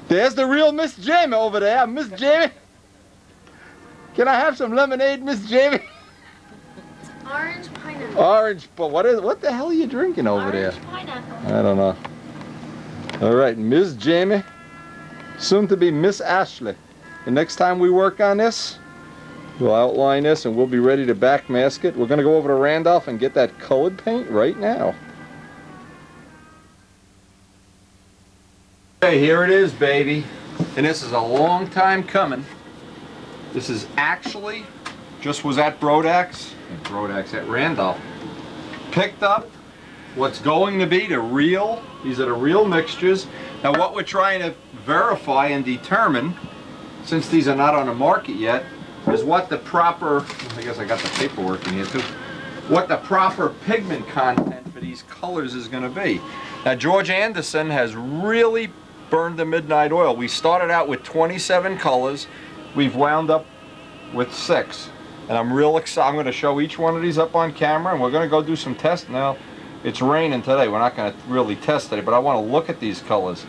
There's the real Miss Jamie over there. Miss Jamie. Can I have some lemonade, Miss Jamie? Orange pineapple. Orange, but what the hell are you drinking over there? Orange pineapple. I don't know. All right, Miss Jamie, soon to be Miss Ashley. The next time we work on this, we'll outline this and we'll be ready to backmask it. We're going to go over to Randolph and get that colored paint right now. Okay, here it is, baby. And this is a long time coming. This is actually, just was at Brodak's at Randolph. Picked up what's going to be these are the real mixtures. Now what we're trying to verify and determine, since these are not on the market yet, is what the proper, I guess I got the paperwork in here too, what the proper pigment content for these colors is going to be. Now George Anderson has really burned the midnight oil. We started out with 27 colors. We've wound up with 6. And I'm real excited. I'm going to show each one of these up on camera, and we're going to go do some testing. Now, it's raining today. We're not going to really test today, but I want to look at these colors.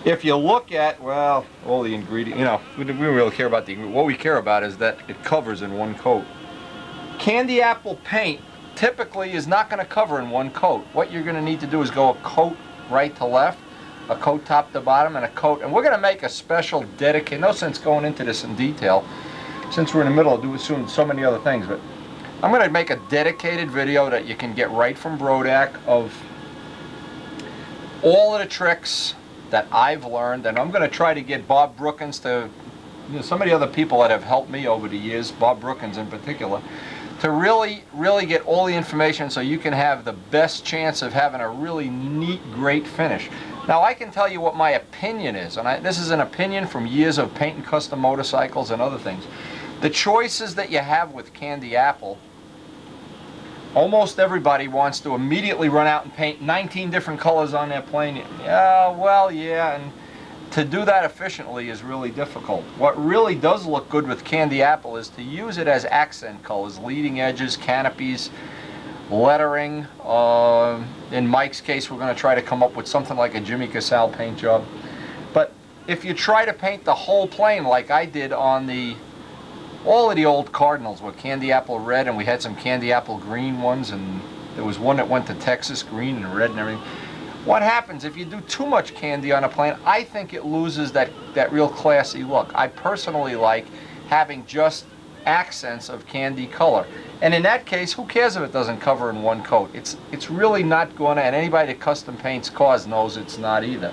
If you look at, well, all the ingredients, you know, we don't really care about the ingredients. What we care about is that it covers in one coat. Candy apple paint typically is not going to cover in one coat. What you're going to need to do is go a coat right to left, a coat top to bottom, and a coat. And we're going to make a special dedicated, no sense going into this in detail, since we're in the middle of doing so many other things, but I'm going to make a dedicated video that you can get right from Brodak of all of the tricks that I've learned, and I'm going to try to get Bob Brookins to, you know, some of the other people that have helped me over the years, Bob Brookins in particular, to really get all the information so you can have the best chance of having a really neat, great finish. Now I can tell you what my opinion is, and this is an opinion from years of painting custom motorcycles and other things. The choices that you have with candy apple, almost everybody wants to immediately run out and paint 19 different colors on their plane. Yeah, well, yeah, and to do that efficiently is really difficult. What really does look good with candy apple is to use it as accent colors, leading edges, canopies, lettering. In Mike's case, we're going to try to come up with something like a Jimmy Casale paint job. But if you try to paint the whole plane like I did on all of the old Cardinals with candy apple red, and we had some candy apple green ones, and there was one that went to Texas green and red and everything. What happens if you do too much candy on a plane? I think it loses that real classy look. I personally like having just accents of candy color. And in that case, who cares if it doesn't cover in one coat? It's really not going to, and anybody that custom paints cars knows it's not either.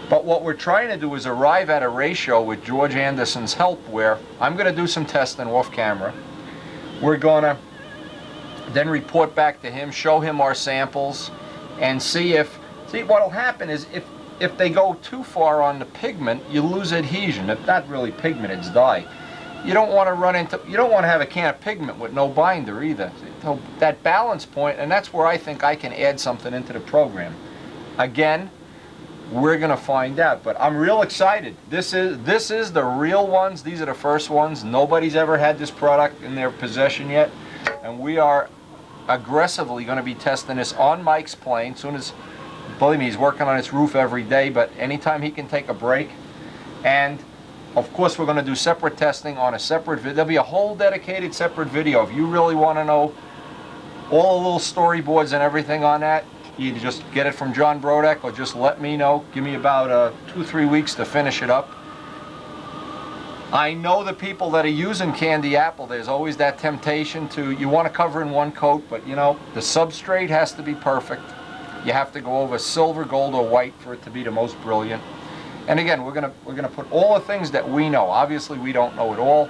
But what we're trying to do is arrive at a ratio with George Anderson's help where I'm going to do some testing off camera. We're going to then report back to him, show him our samples, and see if See, what'll happen is if they go too far on the pigment, you lose adhesion. It's not really pigment, it's dye. You don't want to have a can of pigment with no binder either. So that balance point, and that's where I think I can add something into the program. Again, we're going to find out, but I'm real excited. This is the real ones. These are the first ones. Nobody's ever had this product in their possession yet, and we are aggressively going to be testing this on Mike's plane. Soon as, believe me, he's working on his roof every day, but anytime he can take a break. And of course, we're going to do separate testing on a separate video. There'll be a whole dedicated separate video. If you really want to know all the little storyboards and everything on that, you just get it from John Brodak, or just let me know. Give me about 2-3 weeks to finish it up. I know the people that are using candy apple, there's always that temptation to, you want to cover in one coat, but you know, the substrate has to be perfect. You have to go over silver, gold, or white for it to be the most brilliant. And again, we're gonna put all the things that we know. Obviously, we don't know it all,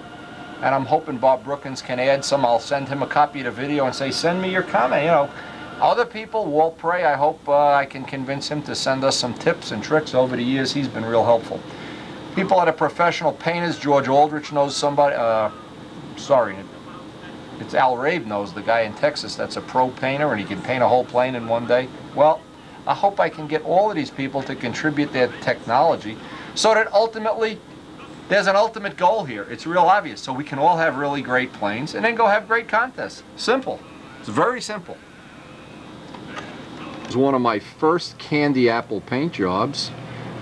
and I'm hoping Bob Brookins can add some. I'll send him a copy of the video and say, send me your comment. You know, other people, Walt Prey, I hope I can convince him to send us some tips and tricks. Over the years, he's been real helpful. People that are professional painters, George Aldrich knows somebody. Sorry, it's Al Rabe knows the guy in Texas that's a pro painter, and he can paint a whole plane in one day. Well, I hope I can get all of these people to contribute their technology so that ultimately there's an ultimate goal here. It's real obvious. So we can all have really great planes and then go have great contests. Simple. It's very simple. It was one of my first candy apple paint jobs.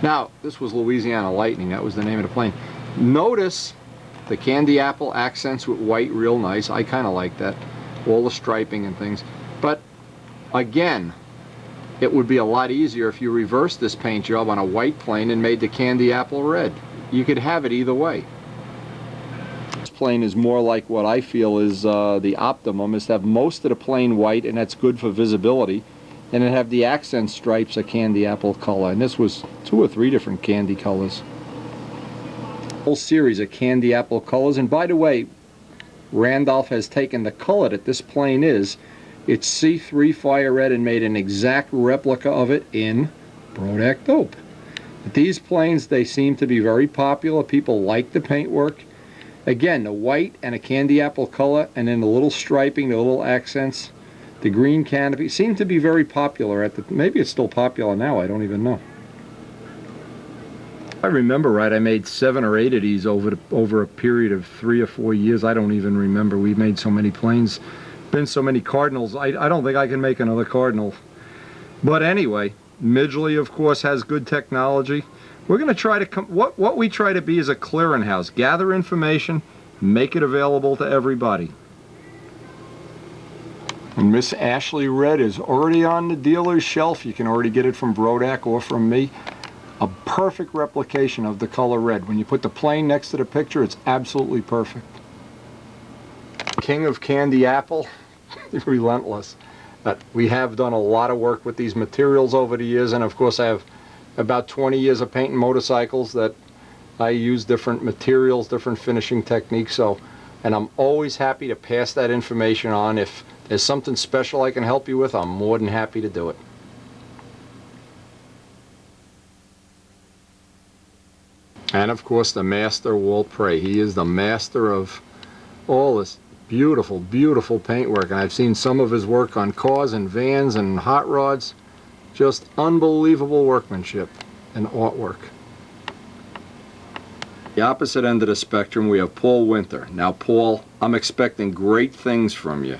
Now, this was Louisiana Lightning. That was the name of the plane. Notice the candy apple accents with white real nice. I kind of like that. All the striping and things. But again, it would be a lot easier if you reversed this paint job on a white plane and made the candy apple red. You could have it either way. This plane is more like what I feel is the optimum, is to have most of the plane white, and that's good for visibility, and then have the accent stripes a candy apple color. And this was 2 or 3 different candy colors. Whole series of candy apple colors. And by the way, Randolph has taken the color that this plane is, it's C3 fire red, and made an exact replica of it in Brodak Dope. But these planes, they seem to be very popular. People like the paintwork. Again, the white and a candy apple color, and then the little striping, the little accents, the green canopy, seem to be very popular at the, maybe it's still popular now, I don't even know. If I remember right, I made 7 or 8 of these over a period of 3 or 4 years. I don't even remember. We made so many planes. Been so many Cardinals, I don't think I can make another Cardinal. But anyway, Midgley, of course, has good technology. We're going to try to come, what we try to be is a clearinghouse. Gather information, make it available to everybody. And Miss Ashley Red is already on the dealer's shelf. You can already get it from Brodak or from me. A perfect replication of the color red. When you put the plane next to the picture, it's absolutely perfect. King of Candy Apple, relentless. But we have done a lot of work with these materials over the years, and of course I have about 20 years of painting motorcycles that I use different materials, different finishing techniques, and I'm always happy to pass that information on. If there's something special I can help you with, I'm more than happy to do it. And of course the master, Walt Prey. He is the master of all this beautiful, beautiful paintwork, and I've seen some of his work on cars and vans and hot rods. Just unbelievable workmanship and artwork. The opposite end of the spectrum, we have Paul Winter. Now Paul, I'm expecting great things from you.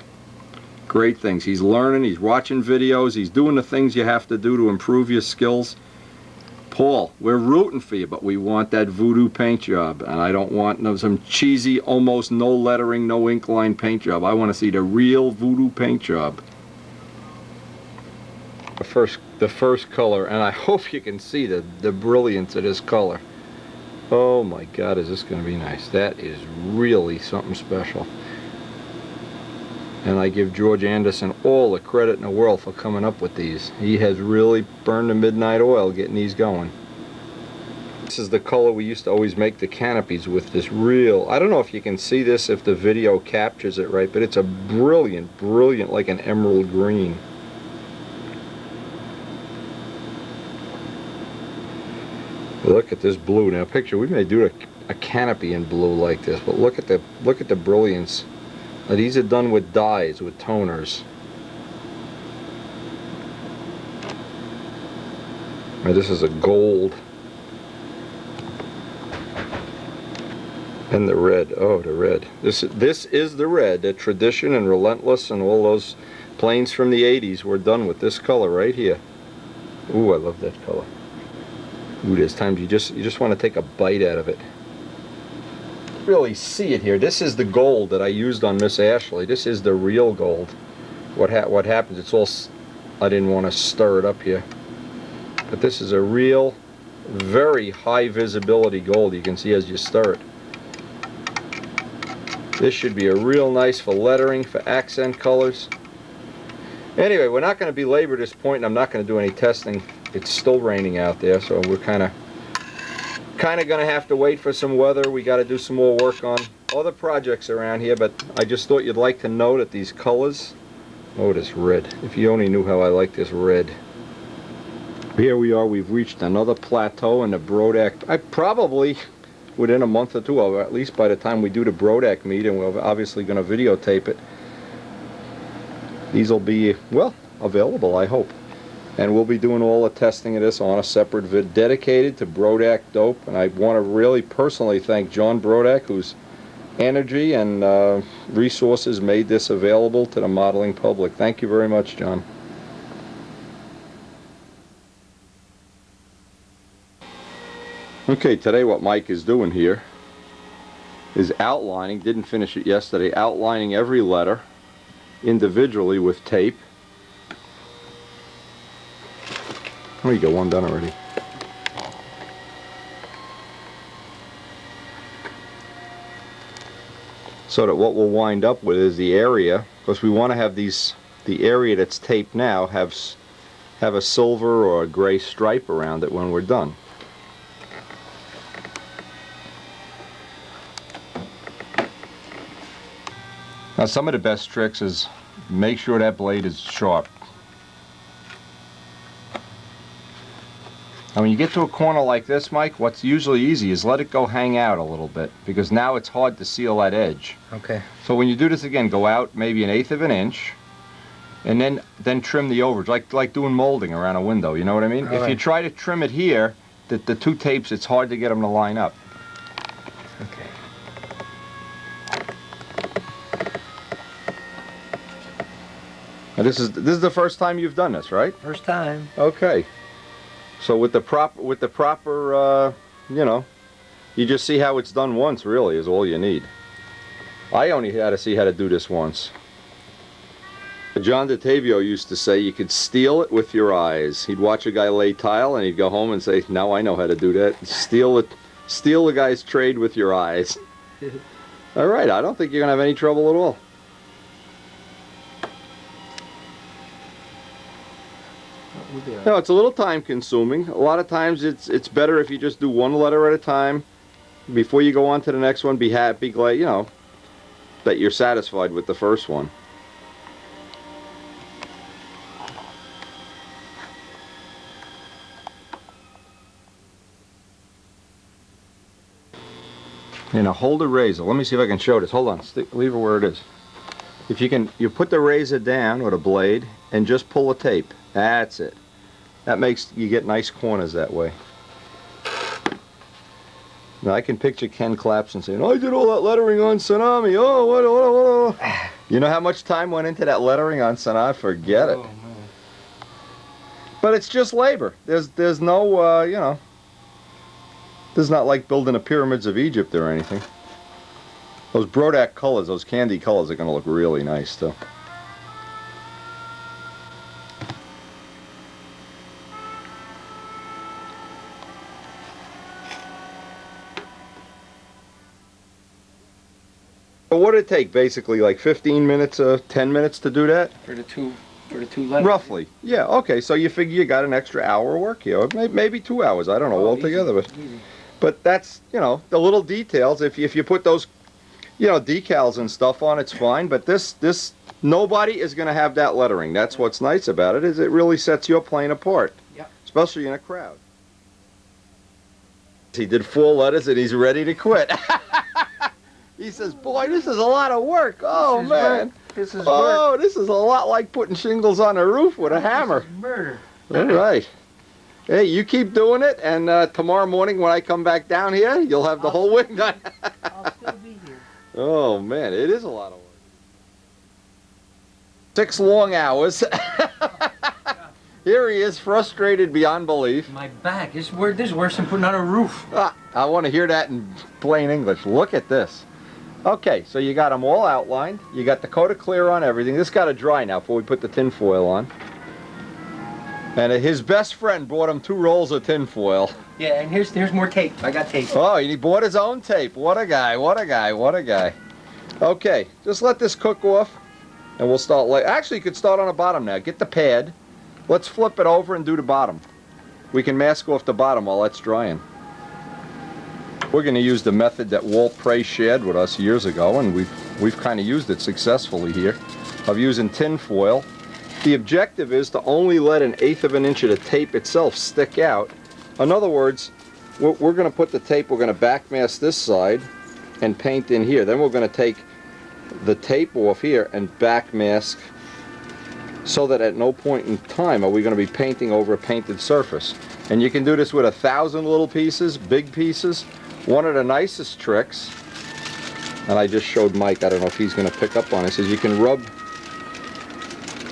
Great things. He's learning, he's watching videos, he's doing the things you have to do to improve your skills. Paul, we're rooting for you, but we want that voodoo paint job, and I don't want some cheesy, almost no lettering, no ink line paint job. I want to see the real voodoo paint job. The first color, and I hope you can see the brilliance of this color. Oh my God, is this going to be nice. That is really something special. And I give George Anderson all the credit in the world for coming up with these. He has really burned the midnight oil getting these going. This is the color we used to always make the canopies with, this real, I don't know if you can see this if the video captures it right, but it's a brilliant, brilliant, like an emerald green. Look at this blue. Now picture, we may do a canopy in blue like this, but look at the brilliance. Now, these are done with dyes, with toners. Now, this is a gold. And the red. Oh, the red. This is the red. The Tradition and Relentless and all those planes from the 80s were done with this color right here. Ooh, I love that color. Ooh, there's times you just want to take a bite out of it. Really see it here. This is the gold that I used on Miss Ashley. This is the real gold. What happens? It's all. I didn't want to stir it up here, but this is a real, very high visibility gold. You can see as you stir it. This should be a real nice for lettering, for accent colors. Anyway, we're not going to belabor this point, and I'm not going to do any testing. It's still raining out there, so we're kind of going to have to wait for some weather. We got to do some more work on other projects around here, but I just thought you'd like to know that these colors. Oh, this red. If you only knew how I like this red. Here we are. We've reached another plateau in the Brodak. I probably, within a month or two, or at least by the time we do the Brodak meet, and we're obviously going to videotape it, these will be, well, available, I hope. And we'll be doing all the testing of this on a separate vid dedicated to Brodak dope. And I want to really personally thank John Brodak, whose energy and resources made this available to the modeling public. Thank you very much, John. Okay, today what Mike is doing here is outlining, didn't finish it yesterday, outlining every letter individually with tape. Oh, you got one done already. So that what we'll wind up with is the area, because we want to have these, the area that's taped now have a silver or a gray stripe around it when we're done. Now, some of the best tricks is make sure that blade is sharp. Now when you get to a corner like this, Mike, what's usually easy is let it go hang out a little bit, because now it's hard to seal that edge. Okay. So when you do this again, go out maybe 1/8 of an inch, and then trim the overage, like doing molding around a window, you know what I mean? If you try to trim it here, the two tapes, it's hard to get them to line up. Okay. Now this is the first time you've done this, right? First time. Okay. So with the proper, you know, you just see how it's done once. Really, is all you need. I only had to see how to do this once. John DeTavio used to say you could steal it with your eyes. He'd watch a guy lay tile, and he'd go home and say, "Now I know how to do that." Steal the guy's trade with your eyes. All right, I don't think you're gonna have any trouble at all. No, it's a little time consuming. A lot of times it's better if you just do one letter at a time. Before you go on to the next one, be happy, glad, you know, that you're satisfied with the first one. You know, hold a razor. Let me see if I can show this. Hold on, leave it where it is. If you can, you put the razor down or the blade and just pull the tape. That's it. That makes you get nice corners that way. Now I can picture Ken Clapson saying, "Oh, I did all that lettering on Tsunami. Oh, what. You know how much time went into that lettering on Tsunami? Forget it." Oh, man. But it's just labor. There's no, you know, this is not like building the pyramids of Egypt or anything. Those Brodak colors, those candy colors, are going to look really nice too. So what did it take, basically, like 15 minutes, 10 minutes to do that? For the two letters. Roughly. Yeah, okay, so you figure you got an extra hour of work here, or maybe 2 hours, I don't know, altogether. Easy. But that's, you know, the little details. If you put those, you know, decals and stuff on, it's fine, but this nobody is going to have that lettering. That's what's nice about it, is it really sets your plane apart. Yep. Especially in a crowd. He did 4 letters and he's ready to quit. He says, boy, this is a lot of work. Oh, man. This is Oh, work. this is a lot like putting shingles on a roof with a hammer. This is murder. All right. Hey, you keep doing it, and tomorrow morning when I come back down here, you'll have the whole wing done. I'll still be here. Oh, man, it is a lot of work. 6 long hours. Here he is, frustrated beyond belief. My back. This is worse than putting on a roof. I want to hear that in plain English. Look at this. Okay, so you got them all outlined. You got the coat of clear on everything. This got to dry now before we put the tin foil on. And his best friend brought him 2 rolls of tin foil. Yeah, and here's more tape. I got tape. Oh, and he bought his own tape. What a guy, what a guy, what a guy. Okay, just let this cook off, and we'll start actually, you could start on the bottom now. Get the pad. Let's flip it over and do the bottom. We can mask off the bottom while that's drying. We're going to use the method that Walt Prey shared with us years ago, and we've kind of used it successfully here, of using tin foil. The objective is to only let 1/8 of an inch of the tape itself stick out. In other words, we're going to put the tape, we're going to backmask this side and paint in here. Then we're going to take the tape off here and backmask, so that at no point in time are we going to be painting over a painted surface. And you can do this with 1,000 little pieces, big pieces. One of the nicest tricks, and I just showed Mike, I don't know if he's going to pick up on it, is you can rub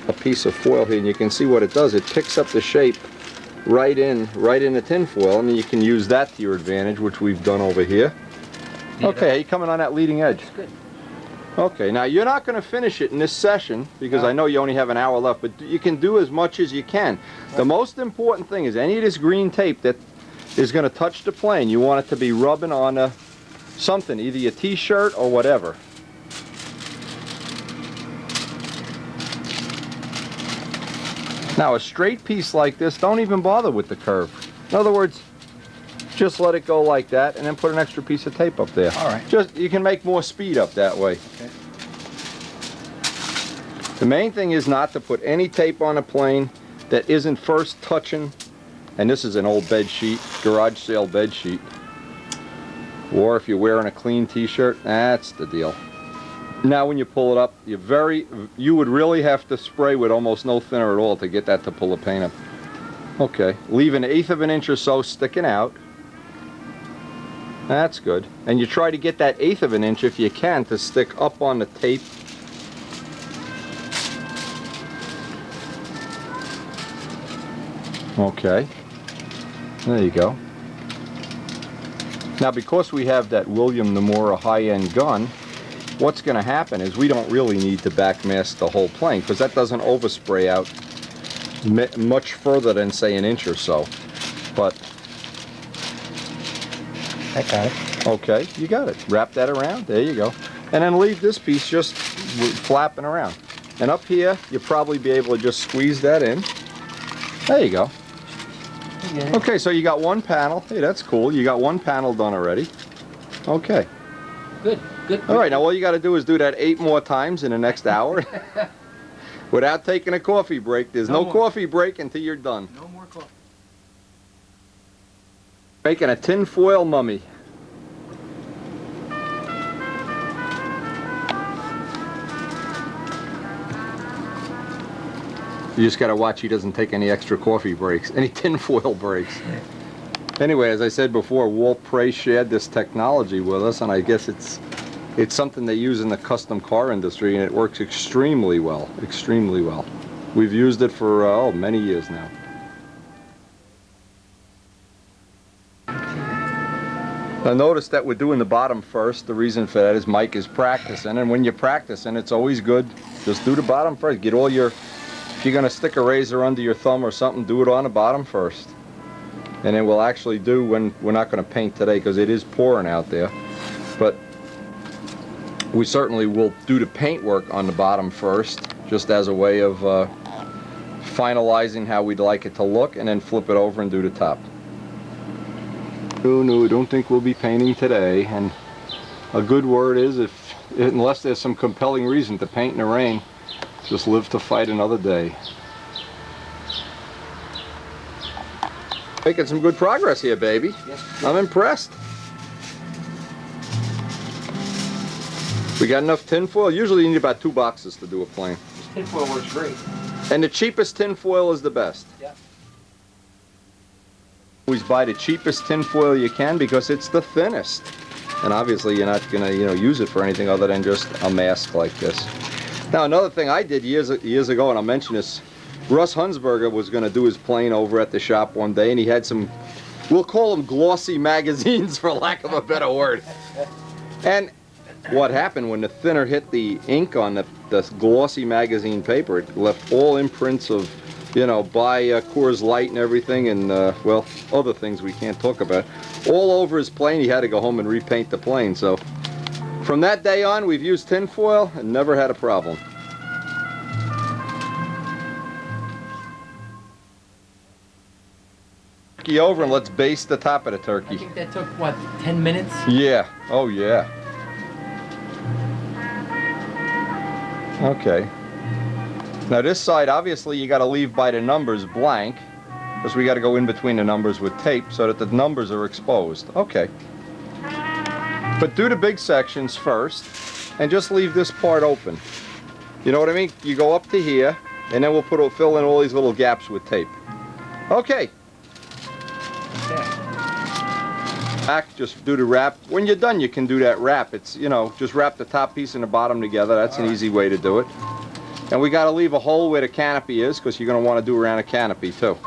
a piece of foil here and you can see what it does. It picks up the shape right in the tin foil, and then you can use that to your advantage, which we've done over here. Yeah, okay, coming on that leading edge. Good. Okay, now you're not going to finish it in this session because I know you only have an hour left, but you can do as much as you can. The most important thing is any of this green tape that is going to touch the plane, you want it to be rubbing on something, either your t-shirt or whatever. Now a straight piece like this, don't even bother with the curve. In other words, just let it go like that and then put an extra piece of tape up there. All right. Just, you can make more speed up that way. Okay. The main thing is not to put any tape on a plane that isn't first touching, and this is an old bed sheet, garage sale bed sheet, or if you're wearing a clean t-shirt, that's the deal. Now when you pull it up, you would really have to spray with almost no thinner at all to get that to pull the paint up. Okay, leave 1/8 of an inch or so sticking out. That's good. And you try to get that 1/8 of an inch, if you can, to stick up on the tape. Okay, there you go. Now because we have that William Nomura high-end gun, what's going to happen is we don't really need to backmask the whole plane because that doesn't overspray out much further than say 1 inch or so. But I got it. okay, you got it. Wrap that around. There you go. And then leave this piece just flapping around. And up here, you'll probably be able to just squeeze that in. There you go. Okay, so you got one panel. Hey, that's cool. You got one panel done already. Okay. Good, good. All right, now all you got to do is do that 8 more times in the next hour without taking a coffee break. There's no coffee break until you're done. No more coffee. Making a tin foil mummy. You just got to watch he doesn't take any extra coffee breaks, any tin foil breaks. Anyway, as I said before, Walt Prey shared this technology with us, and I guess it's something they use in the custom car industry, and it works extremely well, extremely well. We've used it for many years now. Now notice that we're doing the bottom first. The reason for that is Mike is practicing, and when you're practicing, it's always good. Just do the bottom first. Get all your, if you're going to stick a razor under your thumb or something, do it on the bottom first. And then we'll actually do, when we're not going to paint today because it is pouring out there, but we certainly will do the paint work on the bottom first, just as a way of finalizing how we'd like it to look, and then flip it over and do the top. No, don't think we'll be painting today. And a good word is, unless there's some compelling reason to paint in the rain, just live to fight another day. Making some good progress here, baby. Yes. I'm impressed. We got enough tin foil? Usually you need about 2 boxes to do a plane. This tin foil works great. And the cheapest tin foil is the best. Yeah. Always buy the cheapest tin foil you can because it's the thinnest. And obviously you're not gonna, use it for anything other than just a mask like this. Now another thing I did years ago, and I'll mention this, Russ Hunsberger was gonna do his plane over at the shop one day, and he had some, we'll call them glossy magazines for lack of a better word. And what happened when the thinner hit the ink on the glossy magazine paper, it left all imprints of, by Coors Light and everything, and well, other things we can't talk about, all over his plane. He had to go home and repaint the plane. So from that day on, we've used tin foil and never had a problem. Turkey over, and let's baste the top of the I turkey. think that took, what, 10 minutes? Yeah. Oh yeah. Okay. Now this side, obviously you got to leave by the numbers blank, because we got to go in between the numbers with tape so that the numbers are exposed. Okay. But do the big sections first and just leave this part open. You know what I mean? You go up to here, and then we'll fill in all these little gaps with tape. Okay. Back, just do the wrap. When you're done, you can do that wrap. It's, just wrap the top piece and the bottom together. That's an easy way to do it. And we got to leave a hole where the canopy is, because you're going to want to do around a canopy too.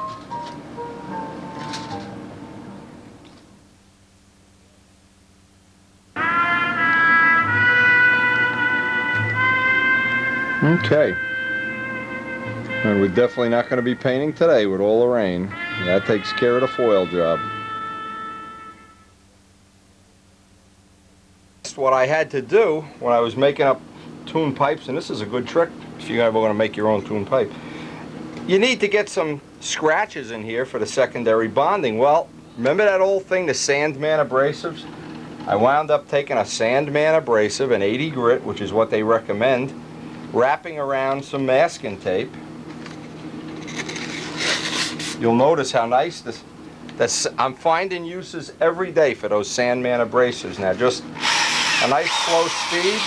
Okay. And we're definitely not going to be painting today with all the rain. That takes care of the foil job. What I had to do when I was making up tune pipes, and this is a good trick if you're ever going to make your own tune pipe, you need to get some scratches in here for the secondary bonding. Well, remember that old thing, the Sandman abrasives? I wound up taking a Sandman abrasive, an 80 grit, which is what they recommend, wrapping around some masking tape. You'll notice how nice I'm finding uses every day for those Sandman abrasives. Now just a nice slow speed,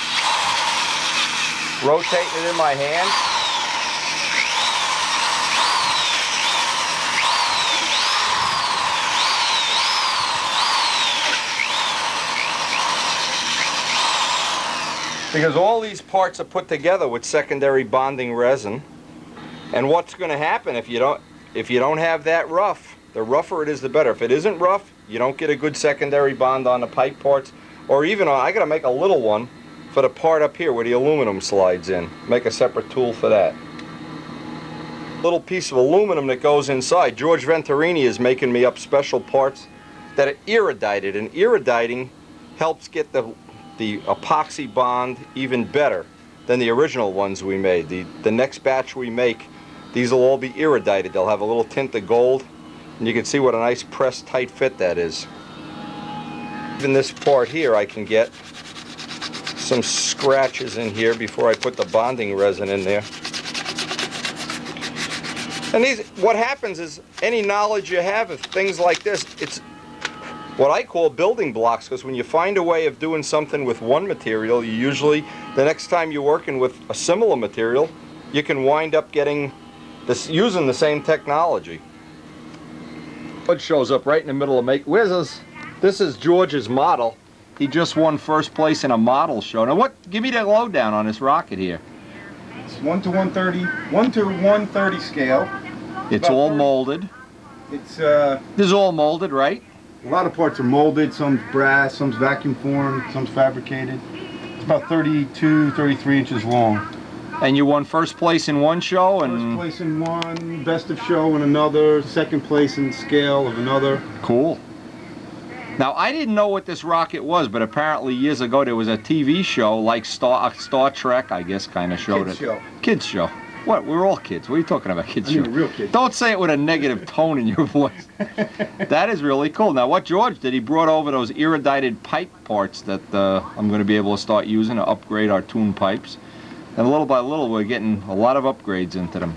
rotating it in my hand. Because all these parts are put together with secondary bonding resin, and what's going to happen if you don't have that rough, the rougher it is the better. If it isn't rough, you don't get a good secondary bond on the pipe parts. Or even I gotta make a little one for the part up here where the aluminum slides in. Make a separate tool for that. Little piece of aluminum that goes inside. George Venturini is making me up special parts that are iridited, and iriditing helps get the epoxy bond even better than the original ones we made. The next batch we make, these will all be iridited. They'll have a little tint of gold, and you can see what a nice pressed tight fit that is. Even this part here, I can get some scratches in here before I put the bonding resin in there. And what happens is, any knowledge you have of things like this, it's what I call building blocks, because when you find a way of doing something with one material, you usually, the next time you're working with a similar material, you can wind up using the same technology. It shows up right in the middle of This is George's model. He just won first place in a model show. Now give me the lowdown on this rocket here. It's 1 to 130 scale. It's all molded. It's This is all molded, right? a lot of parts are molded, some's brass, some's vacuum formed, some's fabricated. It's about 32, 33 inches long. And you won first place in one show and First place in one, best of show in another, second place in scale of another. Cool. Now, I didn't know what this rocket was, but apparently years ago there was a TV show like Star Trek, I guess, kind of showed Kids it. show. Kids show. What? We're all kids. What are you talking about, kids I mean, show? real kids. Don't say it with a negative tone in your voice. That is really cool. Now, what George did, he brought over those iridited pipe parts that I'm going to be able to start using to upgrade our tune pipes. And little by little, we're getting a lot of upgrades into them.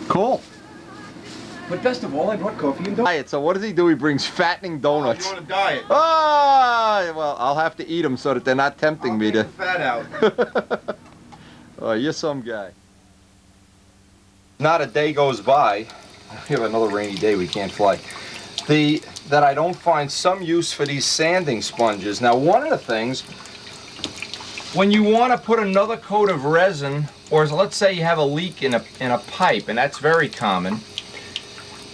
Cool. But best of all, I brought coffee and donuts. Diet. So what does he do? He brings fattening donuts. You want a diet? Ah, well, I'll have to eat them so that they're not tempting me to. Take the fat out. Oh, you're some guy. Not a day goes by. We have another rainy day. We can't fly. That I don't find some use for these sanding sponges. Now, one of the things, when you want to put another coat of resin, or let's say you have a leak in a pipe, and that's very common,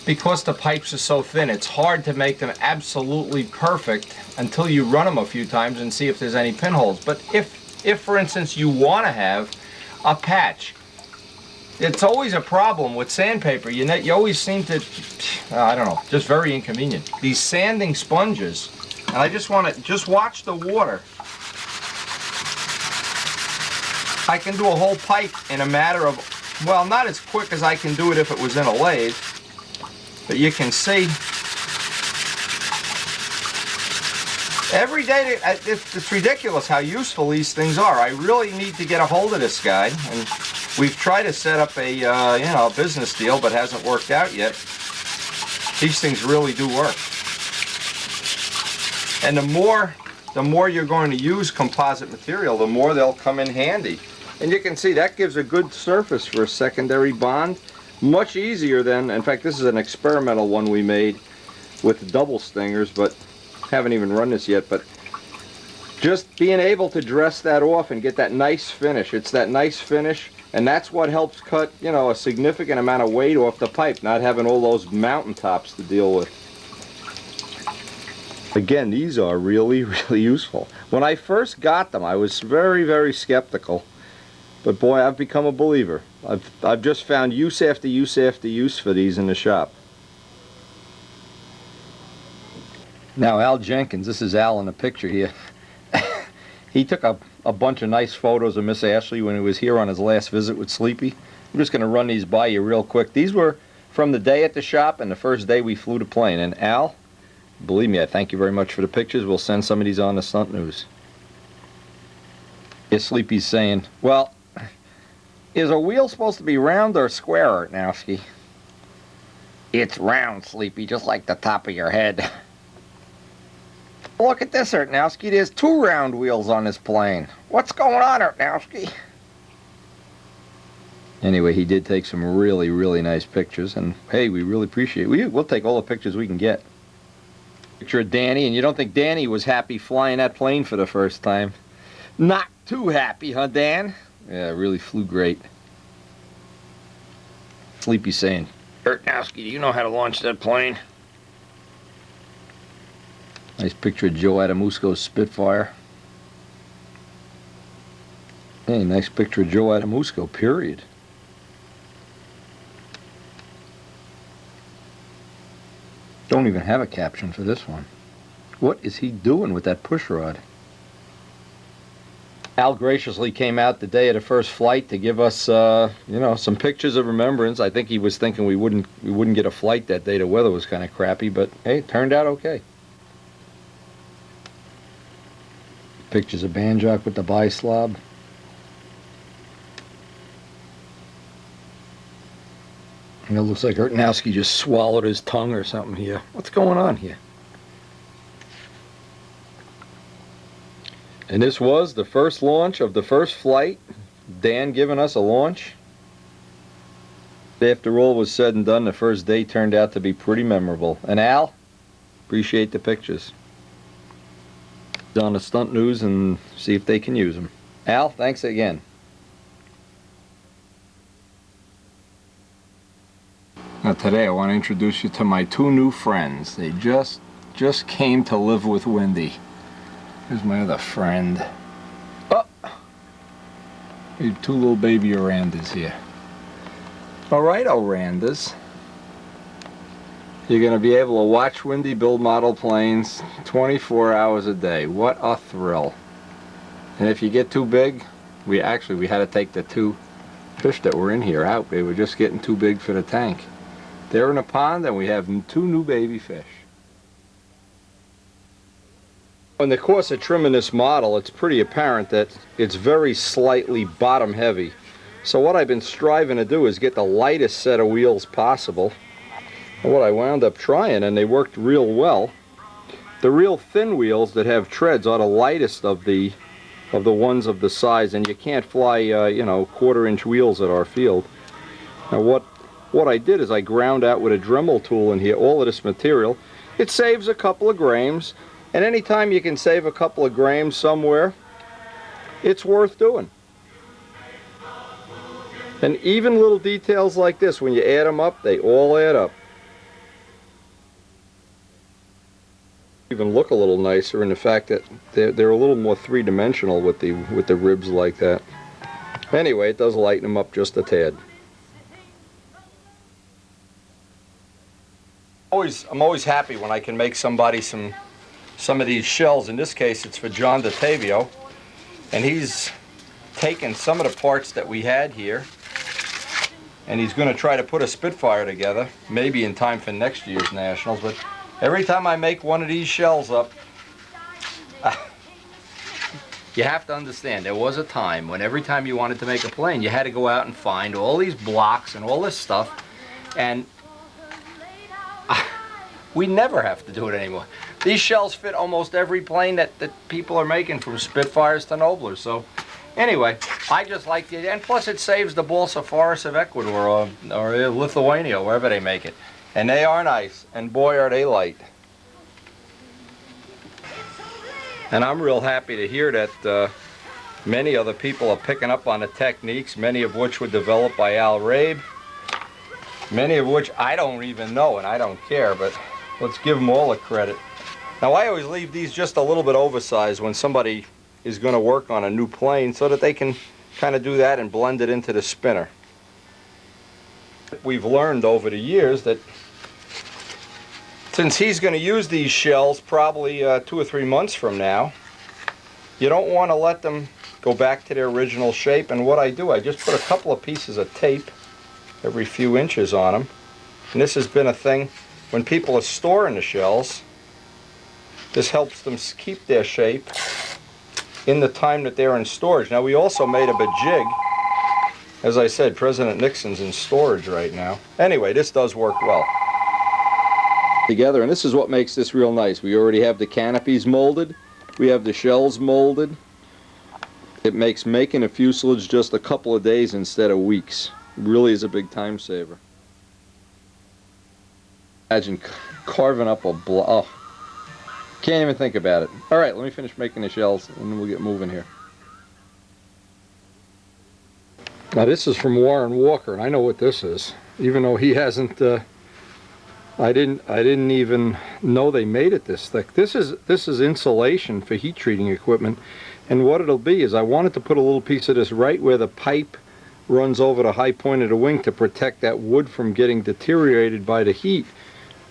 because the pipes are so thin, it's hard to make them absolutely perfect until you run them a few times and see if there's any pinholes. But if for instance, you want to have a patch, it's always a problem with sandpaper. You always seem to, I don't know, just very inconvenient. These sanding sponges, and I just want to, just watch the water. I can do a whole pipe in a matter of, well, not as quick as I can do it if it was in a lathe, but you can see every day, it's ridiculous how useful these things are. I really need to get a hold of this guy, and we've tried to set up a you know, business deal, but hasn't worked out yet. These things really do work. And the more you're going to use composite material, the more they'll come in handy. And you can see that gives a good surface for a secondary bond. Much easier than, in fact, this is an experimental one we made with double stingers, but haven't even run this yet. But just being able to dress that off and get that nice finish. It's that nice finish, and that's what helps cut, you know, a significant amount of weight off the pipe, not having all those mountaintops to deal with. Again, these are really, really useful. When I first got them, I was very, very skeptical. But boy, I've become a believer. I've just found use after use after use for these in the shop. Now, Al Jenkins, this is Al in the picture here. He took a bunch of nice photos of Miss Ashley when he was here on his last visit with Sleepy. I'm just going to run these by you real quick. These were from the day at the shop and the first day we flew the plane. And Al, believe me, I thank you very much for the pictures. We'll send some of these on to Stunt News. Here Sleepy's saying, well, is a wheel supposed to be round or square, Artnowski? It's round, Sleepy, just like the top of your head. Look at this, Artnowski. There's 2 round wheels on this plane. What's going on, Artnowski? Anyway, he did take some really, really nice pictures, and hey, we really appreciate it. We'll take all the pictures we can get. Picture of Danny, and you don't think Danny was happy flying that plane for the first time? Not too happy, huh, Dan? Yeah, it really flew great. Sleepy saying, Artnowski, do you know how to launch that plane? Nice picture of Joe Adamusco's Spitfire. Hey, nice picture of Joe Adamusco, period. Don't even have a caption for this one. What is he doing with that push rod? Al graciously came out the day of the first flight to give us, you know, some pictures of remembrance. I think he was thinking we wouldn't get a flight that day. The weather was kind of crappy, but hey, it turned out okay. Pictures of Banjock with the bi-slob. And it looks like Artnowski just swallowed his tongue or something here. What's going on here? And this was the first launch of the first flight. Dan giving us a launch. After all was said and done, the first day turned out to be pretty memorable. And Al, appreciate the pictures. On the Stunt News and see if they can use them. Al, thanks again. Now today I want to introduce you to my 2 new friends. They just came to live with Wendy. Here's my other friend. Oh! We have 2 little baby Orandas here. Alright, Orandas. You're going to be able to watch Wendy build model planes 24 hours a day. What a thrill. And if you get too big, we had to take the 2 fish that were in here out. They were just getting too big for the tank. They're in a pond and we have 2 new baby fish. In the course of trimming this model, it's pretty apparent that it's very slightly bottom heavy. So what I've been striving to do is get the lightest set of wheels possible. what I wound up trying, and they worked real well. The real thin wheels that have treads are the lightest of the ones of the size, and you can't fly you know, 1/4-inch wheels at our field. Now what I did is I ground out with a Dremel tool in here all of this material. It saves a couple of grams, and anytime you can save a couple of grams somewhere, it's worth doing. And even little details like this, when you add them up, they all add up. Even look a little nicer in the fact that they're a little more three-dimensional with the ribs like that. Anyway, it does lighten them up just a tad. I'm always happy when I can make somebody some of these shells. In this case, it's for John DeTavio, and he's taken some of the parts that we had here, and he's going to try to put a Spitfire together, maybe in time for next year's Nationals. But every time I make one of these shells up, you have to understand, there was a time when every time you wanted to make a plane, you had to go out and find all these blocks and all this stuff, and we never have to do it anymore. These shells fit almost every plane that people are making, from Spitfires to Noblers. So anyway, I just like it, and plus it saves the balsa forests of Ecuador or Lithuania, wherever they make it. And they are nice, and boy are they light. And I'm real happy to hear that many other people are picking up on the techniques, many of which were developed by Al Rabe, many of which I don't even know, and I don't care, but let's give them all the credit. Now, I always leave these just a little bit oversized when somebody is going to work on a new plane, so that they can kind of do that and blend it into the spinner. We've learned over the years that since he's going to use these shells probably 2 or 3 months from now, you don't want to let them go back to their original shape. And what I do, I just put a couple of pieces of tape every few inches on them. And this has been a thing when people are storing the shells. This helps them keep their shape in the time that they're in storage. Now, we also made up a jig. As I said, President Nixon's in storage right now. Anyway, this does work well together, and this is what makes this real nice. We already have the canopies molded. We have the shells molded. It makes making a fuselage just a couple of days instead of weeks. It really is a big time saver. Imagine carving up a block. Oh, can't even think about it. All right, let me finish making the shells, and then we'll get moving here. Now, this is from Warren Walker, and I know what this is, even though he hasn't. I didn't even know they made it this thick. This is insulation for heat treating equipment, and what it'll be is I wanted to put a little piece of this right where the pipe runs over the high point of the wing to protect that wood from getting deteriorated by the heat.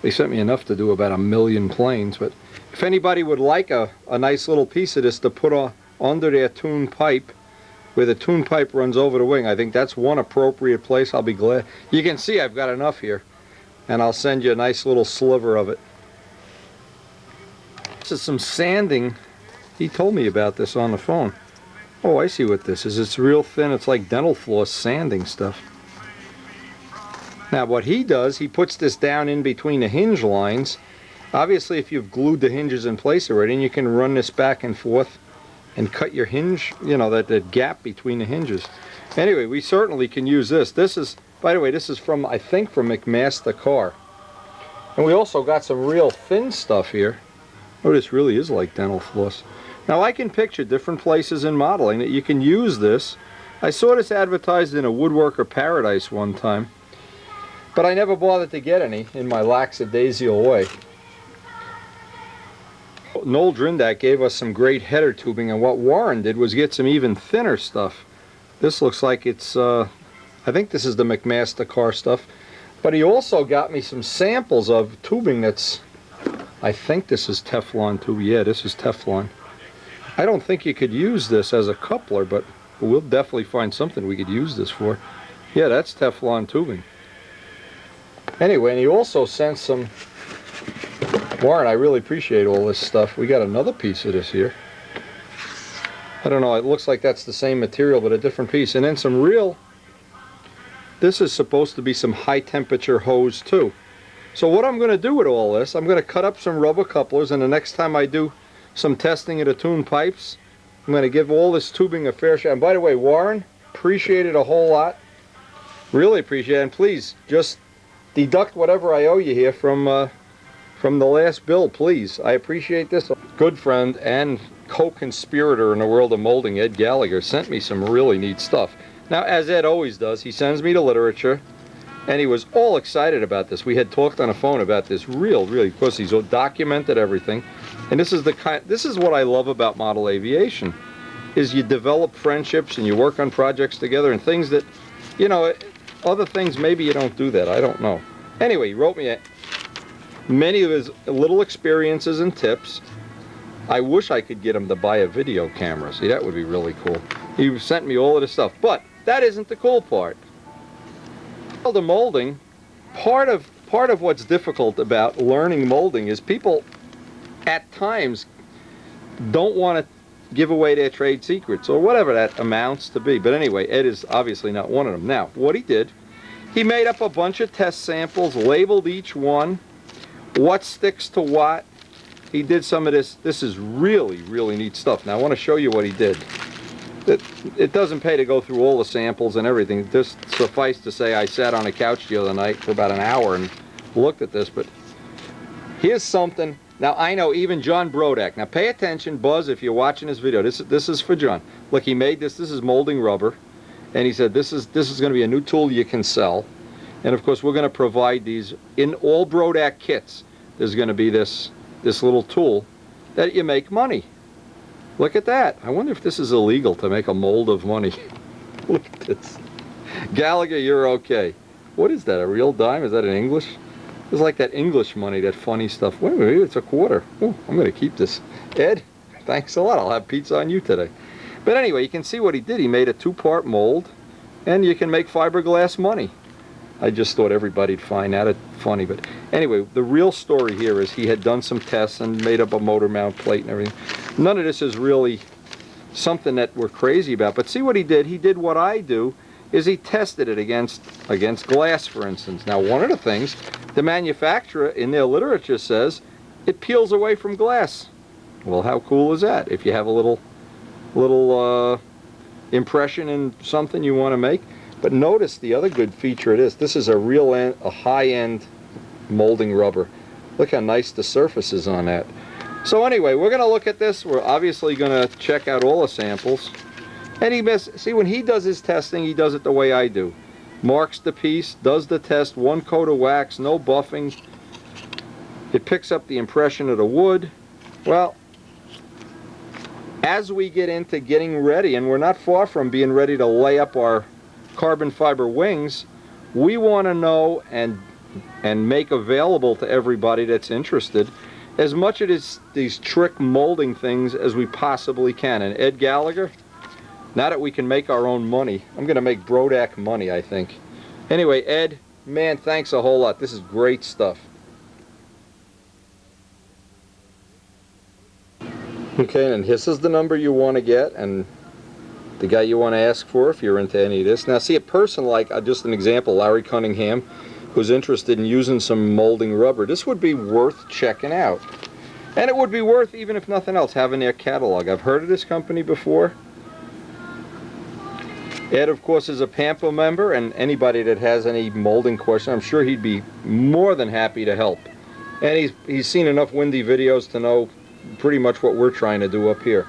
They sent me enough to do about 1 million planes, but if anybody would like a nice little piece of this to put under their tune pipe, where the tune pipe runs over the wing, I think that's one appropriate place. I'll be glad. You can see I've got enough here, and I'll send you a nice little sliver of it. This is some sanding. He told me about this on the phone. Oh, I see what this is. It's real thin. It's like dental floss sanding stuff. Now, what he does, he puts this down in between the hinge lines. Obviously, if you've glued the hinges in place already, and you can run this back and forth and cut your hinge, you know, that gap between the hinges. Anyway, we certainly can use this. This is, by the way, this is from, I think, from McMaster Car. And we also got some real thin stuff here. Oh, this really is like dental floss. Now, I can picture different places in modeling that you can use this. I saw this advertised in a Woodworker Paradise one time, but I never bothered to get any in my lackadaisical way. Noel Drindak gave us some great header tubing, and what Warren did was get some even thinner stuff. This looks like it's, I think this is the McMaster Car stuff, but he also got me some samples of tubing that's, I think this is Teflon tube. Yeah, this is Teflon. I don't think you could use this as a coupler, but we'll definitely find something we could use this for. Yeah, that's Teflon tubing. Anyway, and he also sent some, Warren, I really appreciate all this stuff. We got another piece of this here. I don't know, it looks like that's the same material but a different piece. And then some real, this is supposed to be some high temperature hose too. So what I'm going to do with all this, I'm going to cut up some rubber couplers, and the next time I do some testing of the tuned pipes, I'm going to give all this tubing a fair shot. And by the way, Warren, appreciate it a whole lot. Really appreciate it. And please, just deduct whatever I owe you here from the last bill, please. I appreciate this. Good friend and co-conspirator in the world of molding, Ed Gallagher, sent me some really neat stuff. Now, as Ed always does, he sends me the literature, and he was all excited about this. We had talked on the phone about this really, of course, he's documented everything. And this is what I love about model aviation, is you develop friendships and you work on projects together and things that, you know, other things maybe you don't do that. I don't know. Anyway, he wrote me many of his little experiences and tips. I wish I could get him to buy a video camera. See, that would be really cool. He sent me all of this stuff, but that isn't the cool part. The molding, part of what's difficult about learning molding is people at times don't want to give away their trade secrets or whatever that amounts to be. But anyway, Ed is obviously not one of them. Now, what he did, he made up a bunch of test samples, labeled each one, what sticks to what. He did some of this. This is really neat stuff. Now I want to show you what he did. It doesn't pay to go through all the samples and everything. Just suffice to say, I sat on a couch the other night for about an hour and looked at this. But here's something. Now I know even John Brodak. Now pay attention, Buzz, if you're watching this video. This is for John. Look, he made this. This is molding rubber, and he said this is going to be a new tool you can sell. And of course, we're going to provide these in all Brodak kits. There's going to be this little tool that you make money. Look at that. I wonder if this is illegal to make a mold of money. Look at this. Gallagher, you're okay. What is that, a real dime? Is that in English? It's like that English money, that funny stuff. Wait a minute, it's a quarter. Oh, I'm going to keep this. Ed, thanks a lot. I'll have pizza on you today. But anyway, you can see what he did. He made a two-part mold, and you can make fiberglass money. I just thought everybody'd find that funny. But anyway, the real story here is he had done some tests and made up a motor mount plate and everything. None of this is really something that we're crazy about. But see what he did? He did what I do, is he tested it against glass, for instance. Now, one of the things, the manufacturer in their literature says it peels away from glass. Well, how cool is that? If you have a little impression in something you want to make. But notice the other good feature of this. This is a high-end molding rubber. Look how nice the surface is on that. So anyway, we're going to look at this. We're obviously going to check out all the samples. And see, when he does his testing, he does it the way I do. Marks the piece, does the test, one coat of wax, no buffing. It picks up the impression of the wood. Well, as we get into getting ready, and we're not far from being ready to lay up our carbon fiber wings, we want to know and make available to everybody that's interested as much of these trick molding things as we possibly can. And Ed Gallagher, now that we can make our own money, I'm going to make Brodak money, I think. Anyway, Ed, man, thanks a whole lot. This is great stuff. Okay, and this is the number you want to get, and the guy you want to ask for if you're into any of this. Now see, a person like, just an example, Larry Cunningham, who's interested in using some molding rubber, this would be worth checking out. And it would be worth, even if nothing else, having their catalog. I've heard of this company before. Ed, of course, is a Pampa member, and anybody that has any molding question, I'm sure he'd be more than happy to help. And he's seen enough windy videos to know pretty much what we're trying to do up here.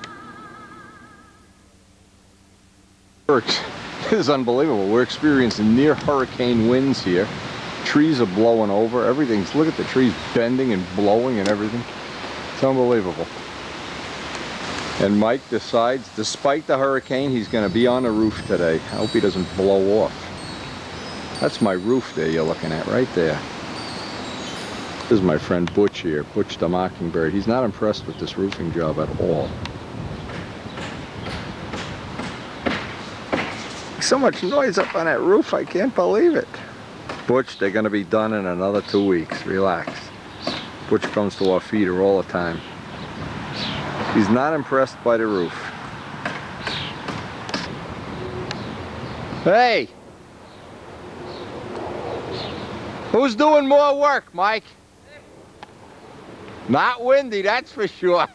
This is unbelievable. We're experiencing near hurricane winds here. Trees are blowing over. Look at the trees bending and blowing and everything. It's unbelievable. And Mike decides, despite the hurricane, he's going to be on the roof today. I hope he doesn't blow off. That's my roof there you're looking at right there. This is my friend Butch here, Butch the Mockingbird. He's not impressed with this roofing job at all. So much noise up on that roof, I can't believe it. Butch, they're going to be done in another 2 weeks. Relax. Butch comes to our feeder all the time. He's not impressed by the roof. Hey! Who's doing more work, Mike? Not Windy, that's for sure.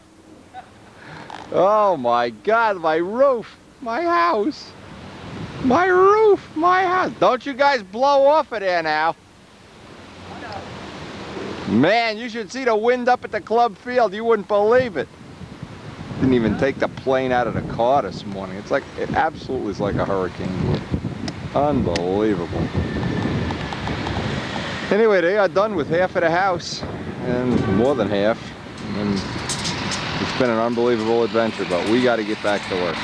Oh my God, my roof, my house. My roof, my house. Don't you guys blow off of there now. Man, you should see the wind up at the club field. You wouldn't believe it. Didn't even take the plane out of the car this morning. It's like, it absolutely is like a hurricane here. Unbelievable. Anyway, they are done with half of the house, and more than half. And it's been an unbelievable adventure, but we got to get back to work.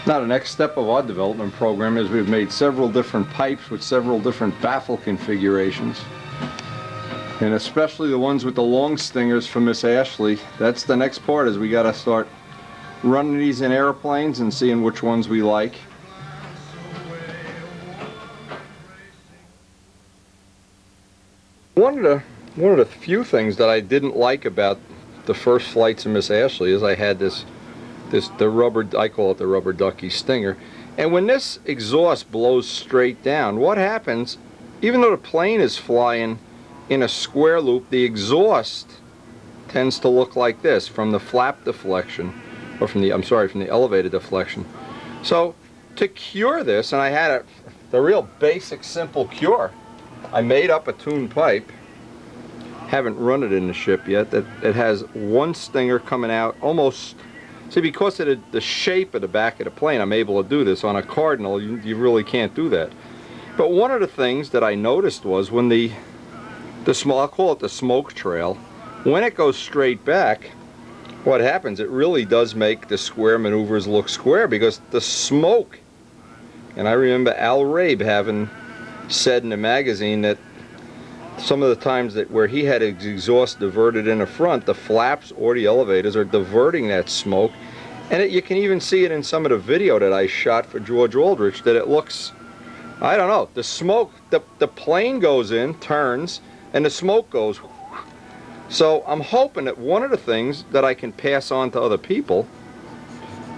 Now, the next step of our development program is we've made several different pipes with several different baffle configurations. And especially the ones with the long stingers for Miss Ashley. That's the next part, is we got to start running these in airplanes and seeing which ones we like. One of the few things that I didn't like about the first flights of Miss Ashley is I had the rubber, I call it the rubber ducky stinger, and when this exhaust blows straight down, what happens, even though the plane is flying in a square loop, the exhaust tends to look like this from the flap deflection, or from the elevator deflection. So to cure this, and I had the real basic simple cure, I made up a tuned pipe. Haven't run it in the ship yet. That it has one stinger coming out almost. See, because of the shape of the back of the plane, I'm able to do this. On a Cardinal, you really can't do that. But one of the things that I noticed was when the small, I'll call it the smoke trail, when it goes straight back, what happens? It really does make the square maneuvers look square, because the smoke. And I remember Al Rabe having said in the magazine that some of the times that where he had his exhaust diverted in the front, the flaps or the elevators are diverting that smoke, and you can even see it in some of the video that I shot for George Aldrich, that it looks, I don't know, the smoke, the plane goes in, turns, and the smoke goes. So I'm hoping that one of the things that I can pass on to other people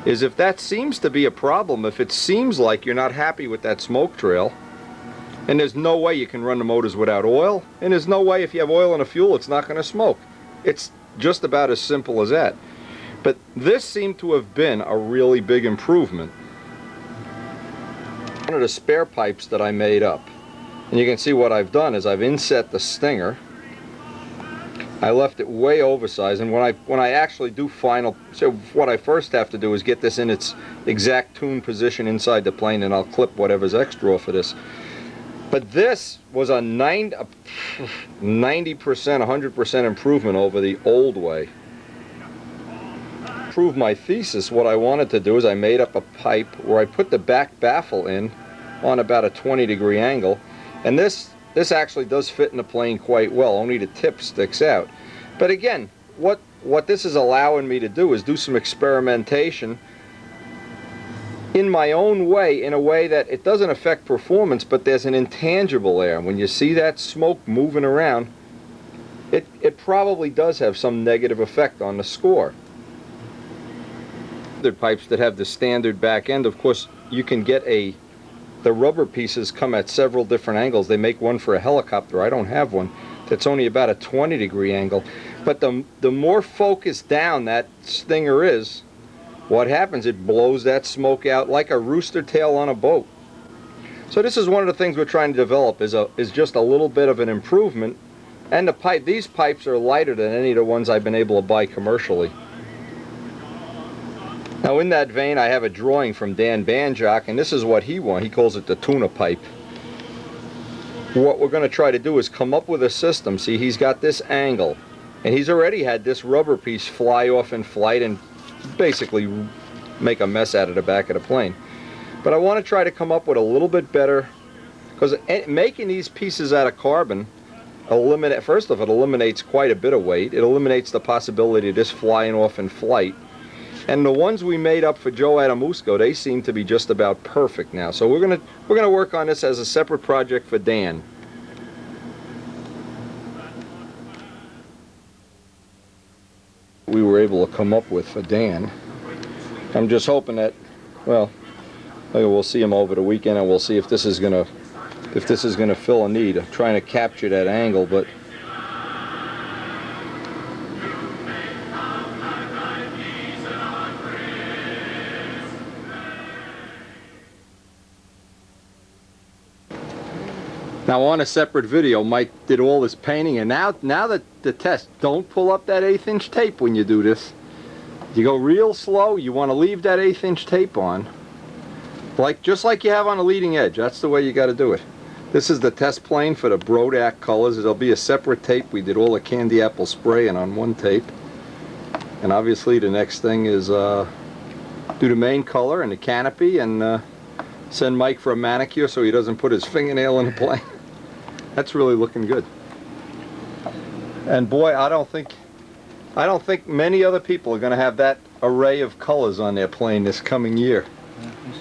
is, if that seems to be a problem, if it seems like you're not happy with that smoke trail, and there's no way you can run the motors without oil, and there's no way if you have oil in the fuel it's not going to smoke. It's just about as simple as that. But this seemed to have been a really big improvement. One of the spare pipes that I made up, and you can see what I've done is I've inset the stinger. I left it way oversized, and when I actually do final, so what I first have to do is get this in its exact tune position inside the plane, and I'll clip whatever's extra off of this. But this was a 90%, 100% improvement over the old way. To prove my thesis, what I wanted to do is I made up a pipe where I put the back baffle in on about a 20-degree angle, and this actually does fit in the plane quite well, only the tip sticks out. But again, what this is allowing me to do is do some experimentation in my own way, in a way that it doesn't affect performance, but there's an intangible there. When you see that smoke moving around, it probably does have some negative effect on the score. The pipes that have the standard back end, of course, you can get the rubber pieces come at several different angles. They make one for a helicopter. I don't have one. That's only about a 20-degree angle. But the more focused down that stinger is, what happens, it blows that smoke out like a rooster tail on a boat. So this is one of the things we're trying to develop, is just a little bit of an improvement. And these pipes are lighter than any of the ones I've been able to buy commercially. Now in that vein, I have a drawing from Dan Banjock, and this is what he wants. He calls it the tuna pipe. What we're going to try to do is come up with a system. See, he's got this angle, and he's already had this rubber piece fly off in flight and basically make a mess out of the back of the plane. But I want to try to come up with a little bit better, because making these pieces out of carbon, first of all, it eliminates quite a bit of weight. It eliminates the possibility of this flying off in flight. And the ones we made up for Joe Adamusco, they seem to be just about perfect now. So we're gonna work on this as a separate project for Dan. We were able to come up with for Dan. I'm just hoping that, well, Okay, we'll see them over the weekend, and we'll see if this is gonna fill a need. I'm trying to capture that angle, but now on a separate video, Mike did all this painting, and now that the test, don't pull up that 1/8 inch tape when you do this. You go real slow. You want to leave that 1/8 inch tape on, just like you have on a leading edge. That's the way you got to do it. This is the test plane for the Brodak colors. There'll be a separate tape. We did all the candy apple spraying on one tape, and obviously the next thing is do the main color and the canopy, and send Mike for a manicure so he doesn't put his fingernail in the plane. That's really looking good. And boy, I don't think many other people are going to have that array of colors on their plane this coming year. Yeah, I think so.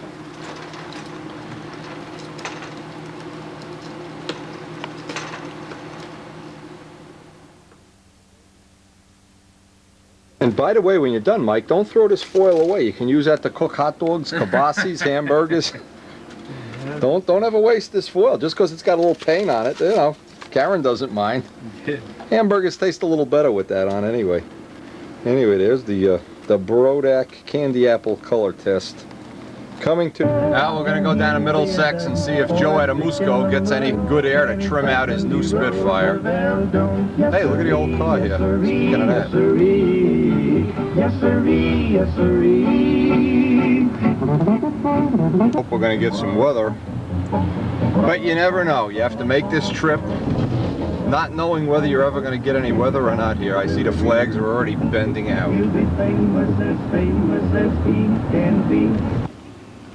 And by the way, when you're done, Mike, don't throw this foil away. You can use that to cook hot dogs, kibasi's, hamburgers. Don't ever waste this foil just because it's got a little paint on it. You know, Karen doesn't mind. Hamburgers taste a little better with that on anyway. Anyway, there's the Brodak candy apple color test. Coming to... Now we're going to go down to Middlesex and see if Joe Adamusco gets any good air to trim out his new Spitfire. Hey, look at the old car here. Speaking of that. Yes, sirree, yes, sirree. Hope we're going to get some weather. But you never know. You have to make this trip not knowing whether you're ever going to get any weather or not here. I see the flags are already bending out.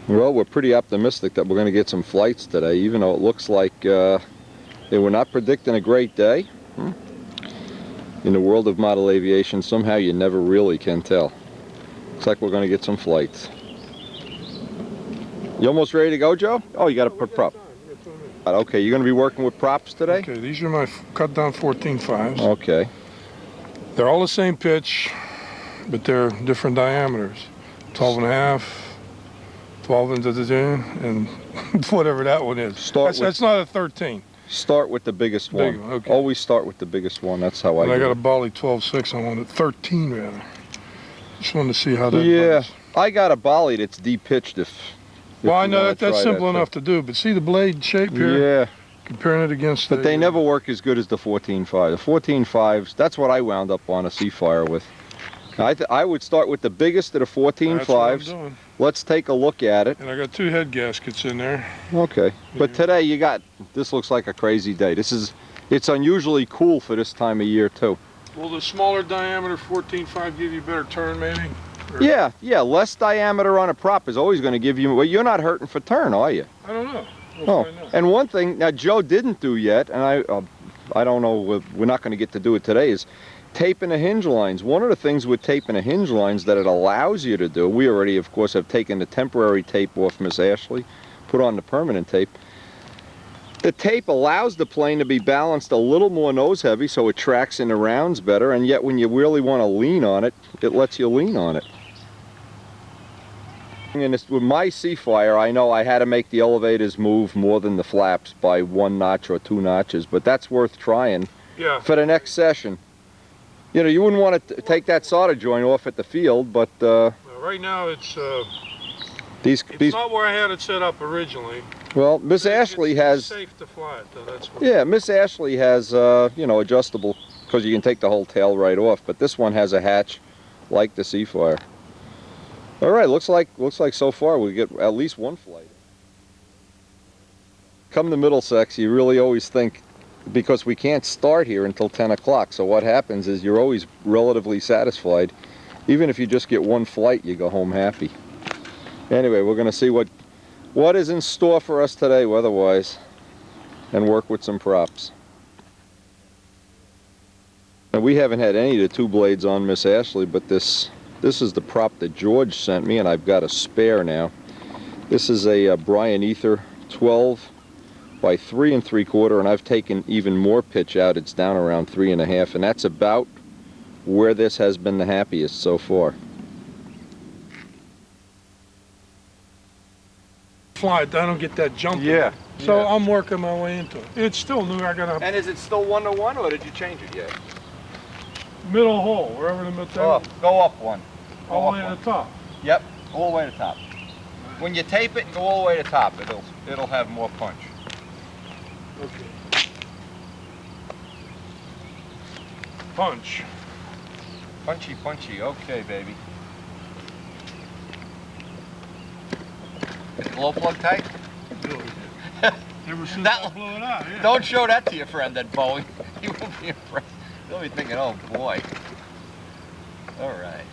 Well, we're pretty optimistic that we're going to get some flights today, even though it looks like they were not predicting a great day. In the world of model aviation, somehow you never really can tell. Looks like we're going to get some flights. You almost ready to go, Joe? Oh, you got to put prop. Okay, you're going to be working with props today? Okay, these are my cut down 14.5s. Okay. They're all the same pitch, but they're different diameters. 12.5, 12 into the and whatever that one is. That's not a 13. Start with the biggest one. Big one, okay. Always start with the biggest one. That's how I do I got it. a Bali 12.6. I wanted 13 rather. Just wanted to see how that Yeah, runs. I got a Bali that's de-pitched if Well, I you know wanna that's try simple that enough to do, but see the blade shape here? Yeah, Comparing it against but they never work as good as the 14.5. The 14.5s, that's what I wound up on a Seafire with. I would start with the biggest of the That's what I'm 14.5s. doing. Let's take a look at it. And I got 2 head gaskets in there. Okay, but today you got, this looks like a crazy day. It's unusually cool for this time of year too. Will the smaller diameter 14.5 give you better turn maybe? Or- Yeah, less diameter on a prop is always going to give you, well, you're not hurting for turn, are you? I don't know. We'll Oh, find out. and one thing that Joe didn't do yet, and I don't know, we're not going to get to do it today, is taping the hinge lines. One of the things with taping the hinge lines that it allows you to do, we already, of course, have taken the temporary tape off Miss Ashley, put on the permanent tape. The tape allows the plane to be balanced a little more nose heavy so it tracks in the rounds better, and yet when you really want to lean on it, it lets you lean on it. And with my Seafire, I know I had to make the elevators move more than the flaps by 1 notch or 2 notches, but that's worth trying Yeah. for the next session. You know, you wouldn't want to take that solder joint off at the field, but Right now it's these not where I had it set up originally. well, Miss Ashley It's has, safe to fly it though. That's what. yeah, Miss Ashley has, you know, adjustable, because you can take the whole tail right off, but this one has a hatch like the Seafire. All right, looks like so far we get at least one flight. Come to Middlesex, you really always think, because we can't start here until 10 o'clock, so what happens is you're always relatively satisfied. Even if you just get one flight, you go home happy. Anyway, we're going to see what is in store for us today weather-wise, and work with some props. And we haven't had any of the 2 blades on Miss Ashley, but this is the prop that George sent me, and I've got a spare now. This is a Brian Ether 12 by 3 3/4, and I've taken even more pitch out. It's down around 3 1/2, and that's about where this has been the happiest so far. fly. I don't get that jump. Yeah. So yeah. I'm working my way into it. It's still new. I got a And is it still 1-to-1, or did you change it yet? middle hole, wherever the middle. Go up one. All the way to the top. Yep, all the way to top. When you tape it and go all the way to top, it'll have more punch. Okay. Punch. Punchy, punchy. Okay, baby. Glow plug tight? Ever since That- I blew it out, yeah. Don't show that to your friend at Boeing. He won't be impressed. He'll be thinking, oh boy. All right.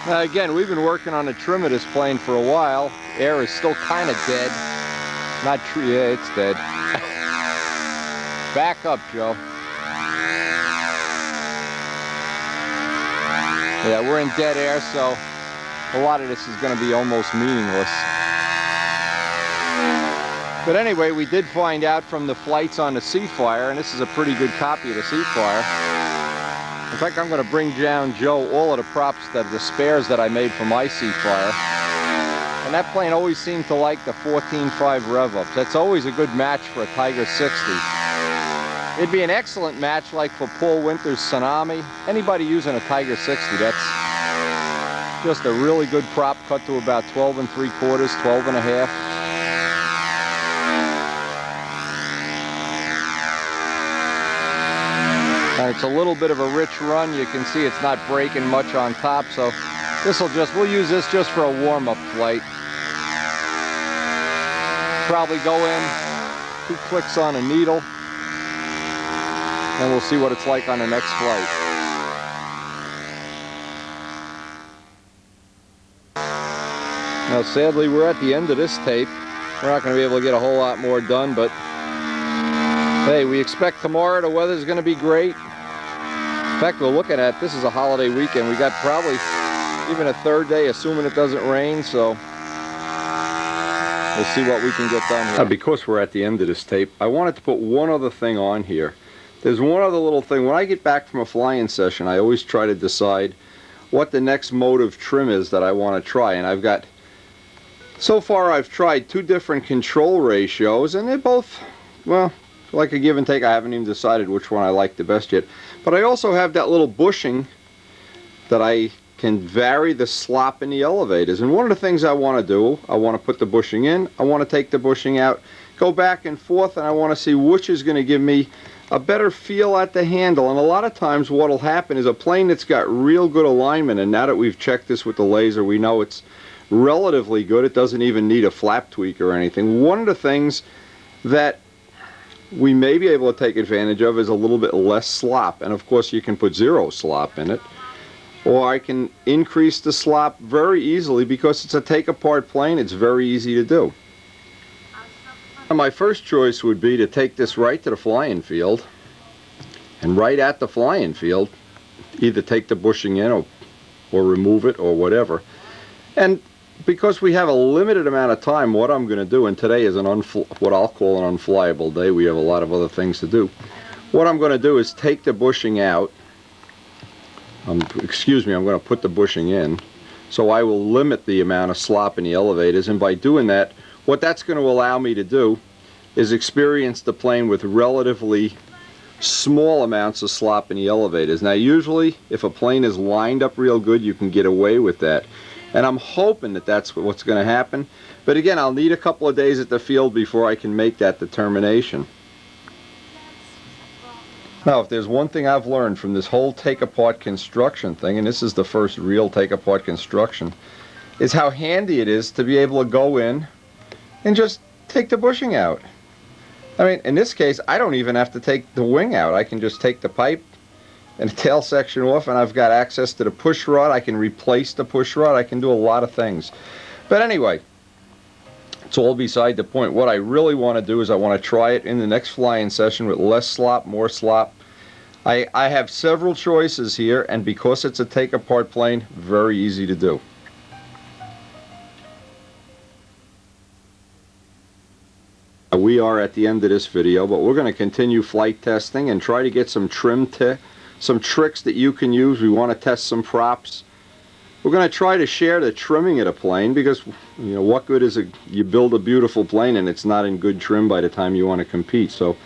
Now again, we've been working on the trim of this plane for a while. Air is still kind of dead. Not true, yeah, it's dead. Back up, Joe. Yeah, we're in dead air, so a lot of this is going to be almost meaningless. But anyway, we did find out from the flights on the Seaflyer, and this is a pretty good copy of the Seaflyer. In fact, I'm going to bring down Joe all of the props, the spares that I made for my Seaflyer. And that plane always seemed to like the 14.5 rev-ups. That's always a good match for a Tiger 60. It'd be an excellent match like for Paul Winter's Tsunami. Anybody using a Tiger 60, that's just a really good prop, cut to about 12 3/4, 12 1/2. And it's a little bit of a rich run. You can see it's not breaking much on top, so we'll use this just for a warm-up flight. Probably go in, 2 clicks on a needle, and we'll see what it's like on the next flight. Now sadly, we're at the end of this tape. We're not going to be able to get a whole lot more done, but hey, we expect tomorrow the weather's going to be great. In fact, we're looking at, this is a holiday weekend. We got probably even a third day, assuming it doesn't rain, so we'll see what we can get done here. Now, because we're at the end of this tape, I wanted to put one other thing on here. There's one other little thing. When I get back from a flying session, I always try to decide what the next mode of trim is that I want to try. And so far I've tried 2 different control ratios, and they're both, well, like a give and take. I haven't even decided which one I like the best yet. But I also have that little bushing that I can vary the slop in the elevators. And one of the things I want to do, I want to put the bushing in, I want to take the bushing out, go back and forth, and I want to see which is going to give me a better feel at the handle. And a lot of times what will happen is a plane that's got real good alignment, and now that we've checked this with the laser, we know it's relatively good. It doesn't even need a flap tweak or anything. One of the things that we may be able to take advantage of is a little bit less slop, and of course you can put 0 slop in it, or I can increase the slop very easily because it's a take-apart plane. It's very easy to do. And my first choice would be to take this right to the flying field, and right at the flying field either take the bushing in or remove it or whatever. And because we have a limited amount of time, what I'm going to do, and today is what I'll call an unflyable day, we have a lot of other things to do. What I'm going to do is take the bushing out, excuse me, I'm going to put the bushing in, so I will limit the amount of slop in the elevators, and by doing that, what that's going to allow me to do is experience the plane with relatively small amounts of slop in the elevators. Now usually, if a plane is lined up real good, you can get away with that. And I'm hoping that that's what's going to happen. But again, I'll need a couple of days at the field before I can make that determination. Now, if there's one thing I've learned from this whole take-apart construction thing, and this is the first real take-apart construction, is how handy it is to be able to go in and just take the bushing out. I mean, in this case, I don't even have to take the wing out. I can just take the pipe and the tail section off, and I've got access to the push rod. I can replace the push rod. I can do a lot of things. But anyway, it's all beside the point. What I really want to do is I want to try it in the next flying session with less slop, more slop. I have several choices here, and because it's a take-apart plane, very easy to do. We are at the end of this video, but we're going to continue flight testing and try to get some some tricks that you can use. We want to test some props. We're going to try to share the trimming of the plane, because you know, what good is it you build a beautiful plane and it's not in good trim by the time you want to compete. So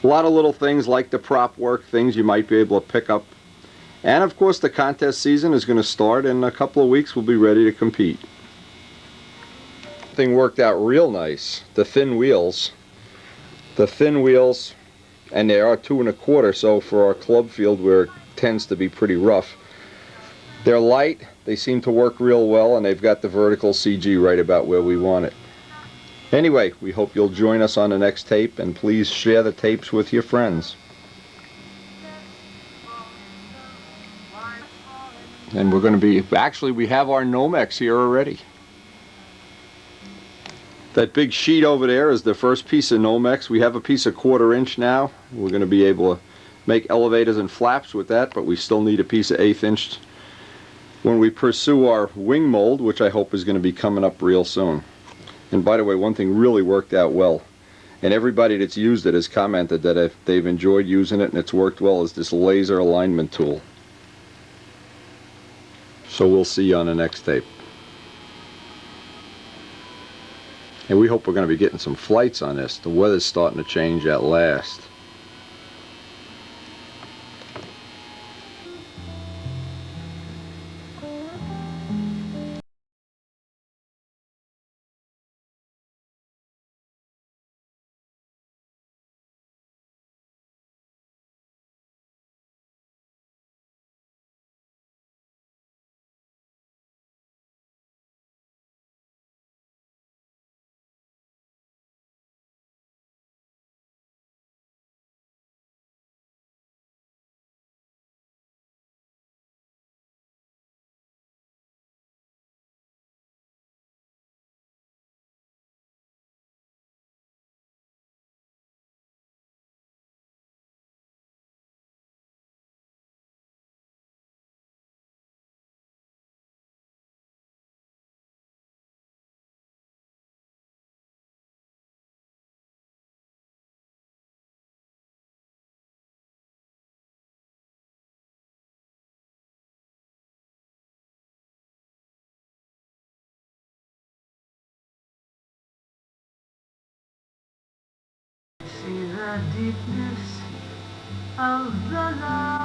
a lot of little things like the prop work, things you might be able to pick up. And of course the contest season is going to start in a couple of weeks. We'll be ready to compete. Thing worked out real nice. The thin wheels, and they are 2 1/4, so for our club field where it tends to be pretty rough, they're light, they seem to work real well, and they've got the vertical CG right about where we want it. Anyway, we hope you'll join us on the next tape, and please share the tapes with your friends. And we're going to be, actually we have our Nomex here already. That big sheet over there is the first piece of Nomex. We have a piece of 1/4 inch now. We're going to be able to make elevators and flaps with that, but we still need a piece of 1/8 inch when we pursue our wing mold, which I hope is going to be coming up real soon. And by the way, one thing really worked out well, and everybody that's used it has commented that if they've enjoyed using it and it's worked well, is this laser alignment tool. So we'll see you on the next tape. And we hope we're going to be getting some flights on this. The weather's starting to change at last. See the deepness of the love.